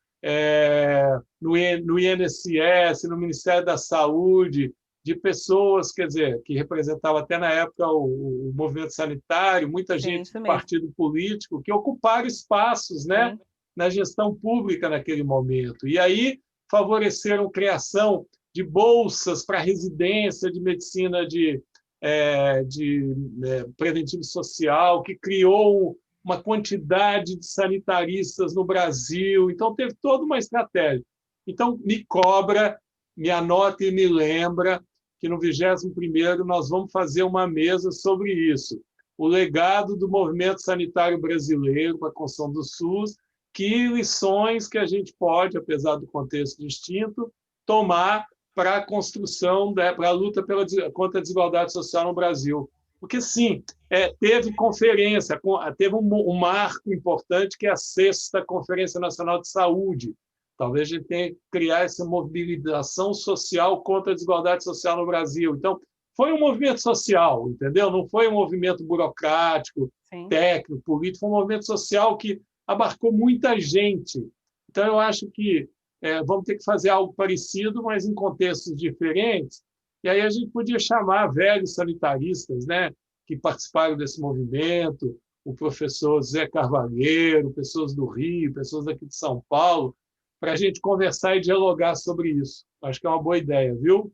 no INSS, no Ministério da Saúde, de pessoas, quer dizer, que representavam até na época o movimento sanitário, muita gente do partido político, que ocuparam espaços, né, na gestão pública naquele momento. E aí favoreceram a criação de bolsas para residência de medicina de preventivo social, que criou uma quantidade de sanitaristas no Brasil. Então, teve toda uma estratégia. Então, me cobra, me anota e me lembra que no 21º nós vamos fazer uma mesa sobre isso. O legado do movimento sanitário brasileiro para a construção do SUS, que lições que a gente pode, apesar do contexto distinto, tomar para a construção, para a luta contra a desigualdade social no Brasil. Porque, sim, teve conferência, teve um marco importante, que é a 6ª Conferência Nacional de Saúde. Talvez a gente tenha que criar essa mobilização social contra a desigualdade social no Brasil. Então, foi um movimento social, entendeu? Não foi um movimento burocrático, técnico, político, foi um movimento social que abarcou muita gente. Então, eu acho que vamos ter que fazer algo parecido, mas em contextos diferentes. E aí a gente podia chamar velhos sanitaristas, né, que participaram desse movimento, o professor Zé Carvalheiro, pessoas do Rio, pessoas daqui de São Paulo, para a gente conversar e dialogar sobre isso. Acho que é uma boa ideia, viu?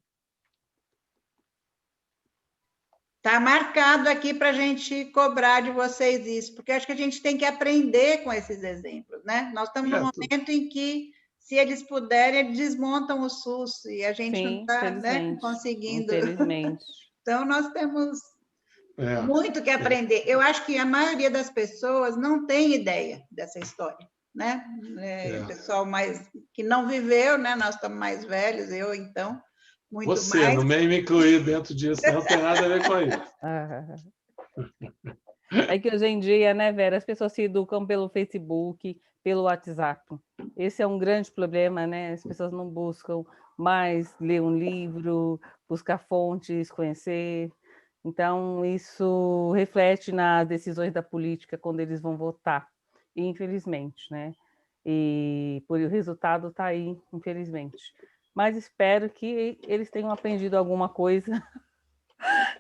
Está marcado aqui para a gente cobrar de vocês isso, porque acho que a gente tem que aprender com esses exemplos, né? Nós estamos num momento em que, se eles puderem, eles desmontam o SUS, e a gente não está, né, conseguindo. Infelizmente. Então, nós temos muito que aprender. Eu acho que a maioria das pessoas não tem ideia dessa história, né? Pessoal que não viveu, né? Nós estamos mais velhos, eu, então, muito Você, mais. não me incluir dentro disso, não tem nada a ver com isso. É que hoje em dia, né, Vera, as pessoas se educam pelo Facebook, pelo WhatsApp. Esse é um grande problema, né? As pessoas não buscam mais ler um livro, buscar fontes, conhecer. Então, isso reflete nas decisões da política quando eles vão votar, infelizmente, né? E o resultado está aí, infelizmente. Mas espero que eles tenham aprendido alguma coisa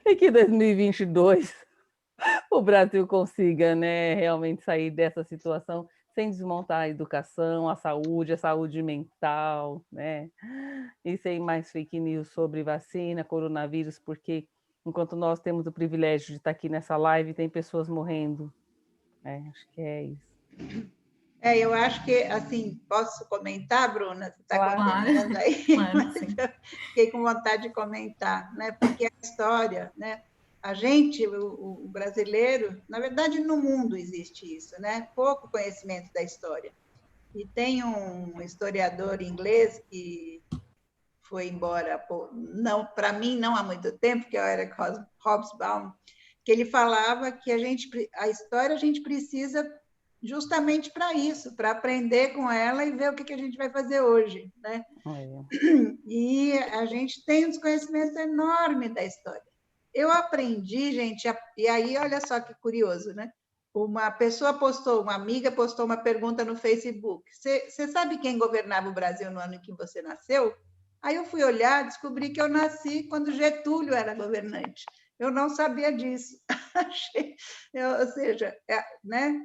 e que 2022 o Brasil consiga, né, realmente sair dessa situação sem desmontar a educação, a saúde mental, né? E sem mais fake news sobre vacina, coronavírus, porque enquanto nós temos o privilégio de estar aqui nessa live, tem pessoas morrendo. Acho que é isso. Eu acho que, assim, posso comentar, Bruna? Você está comentando aí? Claro, sim. Fiquei com vontade de comentar, né? Porque a história, né? A gente, o brasileiro, na verdade, no mundo existe isso, né? Pouco conhecimento da história. E tem um historiador inglês que foi embora, não, para mim não há muito tempo, que é o Eric Hobsbawm, que ele falava que a história a gente precisa justamente para isso, para aprender com ela e ver o que a gente vai fazer hoje, né? E a gente tem um desconhecimento enorme da história. Eu aprendi, gente, e aí olha só que curioso, né? Uma amiga postou uma pergunta no Facebook. Você sabe quem governava o Brasil no ano em que você nasceu? Aí eu fui olhar, descobri que eu nasci quando Getúlio era governante. Eu não sabia disso. Ou seja, né?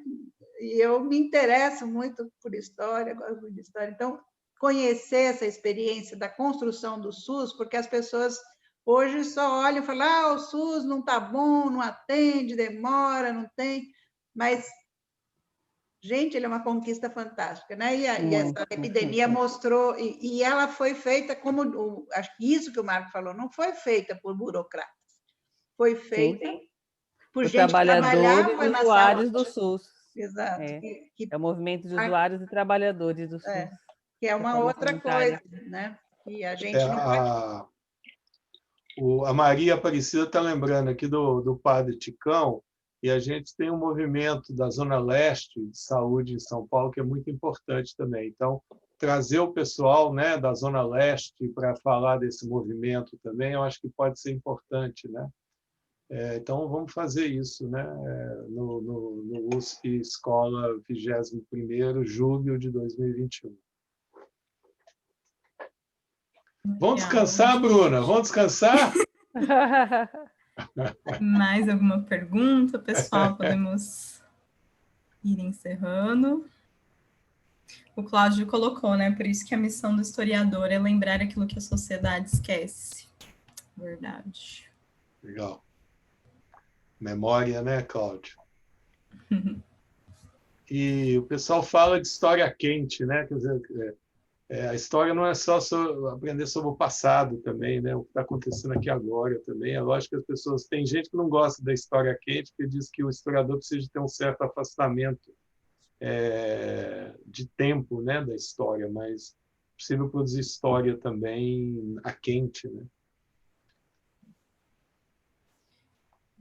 E eu me interesso muito por história, gosto muito de história. Então, conhecer essa experiência da construção do SUS, porque as pessoas hoje só olham e falam: o SUS não está bom, não atende, demora, não tem. Mas, gente, ele é uma conquista fantástica, né? E essa epidemia mostrou, e ela foi feita como, acho que isso que o Marco falou, não foi feita por burocratas, foi feita por gente que trabalhava na usuários do SUS. Exato. É o movimento de usuários e trabalhadores do SUS. Que é uma outra coisa, né? E a gente a Maria Aparecida está lembrando aqui do Padre Ticão, e a gente tem um movimento da Zona Leste de saúde em São Paulo que é muito importante também. Então, trazer o pessoal, né, da Zona Leste para falar desse movimento também, eu acho que pode ser importante, né? Então, vamos fazer isso, né? No USP Escola 21º, julho de 2021. Vamos descansar, Bruna? Vamos descansar? Mais alguma pergunta, pessoal? Podemos ir encerrando. O Cláudio colocou, né? Por isso que a missão do historiador é lembrar aquilo que a sociedade esquece. Verdade. Legal. Memória, né, Cláudio? E o pessoal fala de história quente, né? Quer dizer, a história não é só aprender sobre o passado também, né? O que está acontecendo aqui agora também. É lógico que as pessoas... Tem gente que não gosta da história quente, porque diz que o historiador precisa ter um certo afastamento de tempo, né, da história, mas é possível produzir história também a quente, né?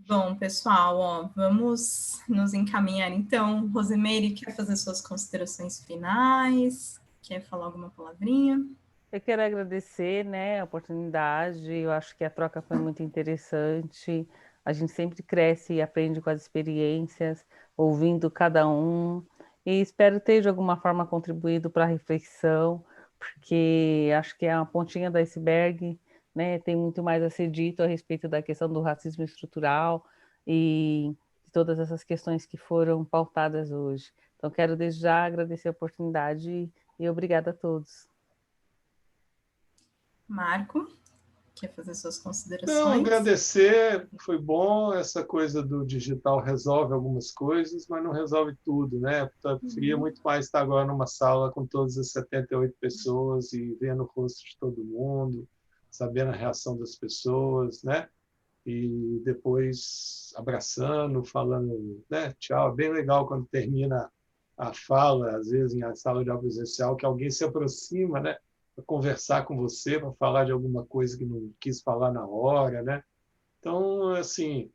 Bom, pessoal, vamos nos encaminhar então. Rosemary, quer fazer suas considerações finais? Quer falar alguma palavrinha? Eu quero agradecer, né, a oportunidade. Eu acho que a troca foi muito interessante. A gente sempre cresce e aprende com as experiências, ouvindo cada um. E espero ter, de alguma forma, contribuído para a reflexão, porque acho que é uma pontinha do iceberg, né? Tem muito mais a ser dito a respeito da questão do racismo estrutural e de todas essas questões que foram pautadas hoje. Então, quero desde já agradecer a oportunidade e obrigada a todos. Marco, quer fazer suas considerações? Não, agradecer, foi bom. Essa coisa do digital resolve algumas coisas, mas não resolve tudo, né? Eu preferia muito mais estar agora numa sala com todas as 78 pessoas e vendo o rosto de todo mundo, sabendo a reação das pessoas, né? E depois abraçando, falando, né? Tchau. É bem legal quando termina a fala, às vezes em sala de aula presencial, que alguém se aproxima, né? Para conversar com você, para falar de alguma coisa que não quis falar na hora, né? Então, assim,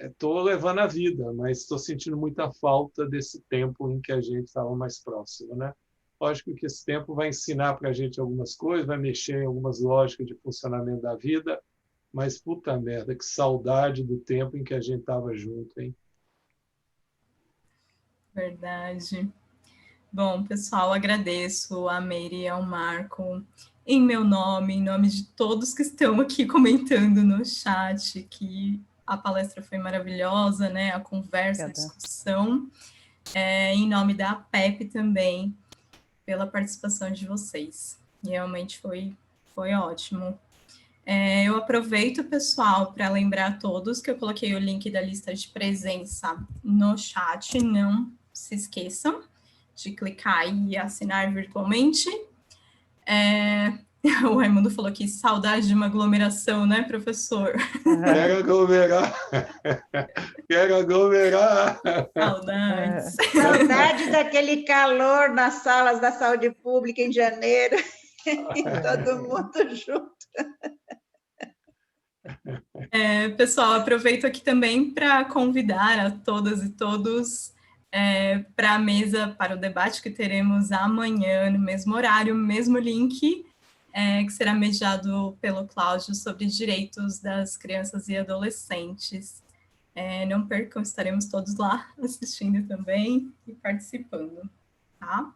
estou levando a vida, mas estou sentindo muita falta desse tempo em que a gente estava mais próximo, né? Lógico que esse tempo vai ensinar para a gente algumas coisas, vai mexer em algumas lógicas de funcionamento da vida, mas, puta merda, que saudade do tempo em que a gente estava junto, hein? Verdade. Bom, pessoal, agradeço a Meire e ao Marco, em meu nome, em nome de todos que estão aqui comentando no chat, que a palestra foi maravilhosa, né? A conversa, a discussão, em nome da APEP também, pela participação de vocês. Realmente foi ótimo. Eu aproveito, pessoal, para lembrar a todos que eu coloquei o link da lista de presença no chat, não se esqueçam de clicar e assinar virtualmente. O Raimundo falou que saudade de uma aglomeração, né, professor? Quero aglomerar! Quero aglomerar! Saudades! Saudade daquele calor nas salas da saúde pública em janeiro. Todo mundo junto. Pessoal, aproveito aqui também para convidar a todas e todos para a mesa, para o debate que teremos amanhã, no mesmo horário, mesmo link, que será mediado pelo Cláudio sobre direitos das crianças e adolescentes. Não percam, estaremos todos lá assistindo também e participando, tá?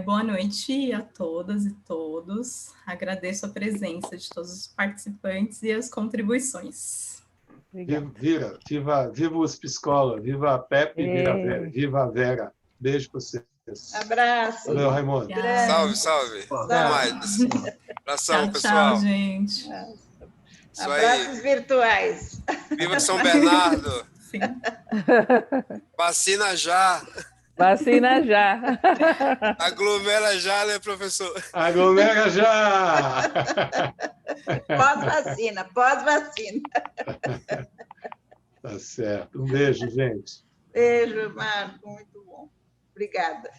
Boa noite a todas e todos. Agradeço a presença de todos os participantes e as contribuições. Viva os psicólogos, viva a Pepe, viva a Vera. Beijo para vocês. Abraço. Valeu, Raimundo. Salve. Até mais. Abração, pessoal. Tchau, gente. Abraços virtuais. Viva São Bernardo. Sim. Vacina já. Vacina já. Aglomera já, né, professor? Aglomera já! Pós-vacina. Tá certo. Um beijo, gente. Beijo, Marco. Muito bom. Obrigada.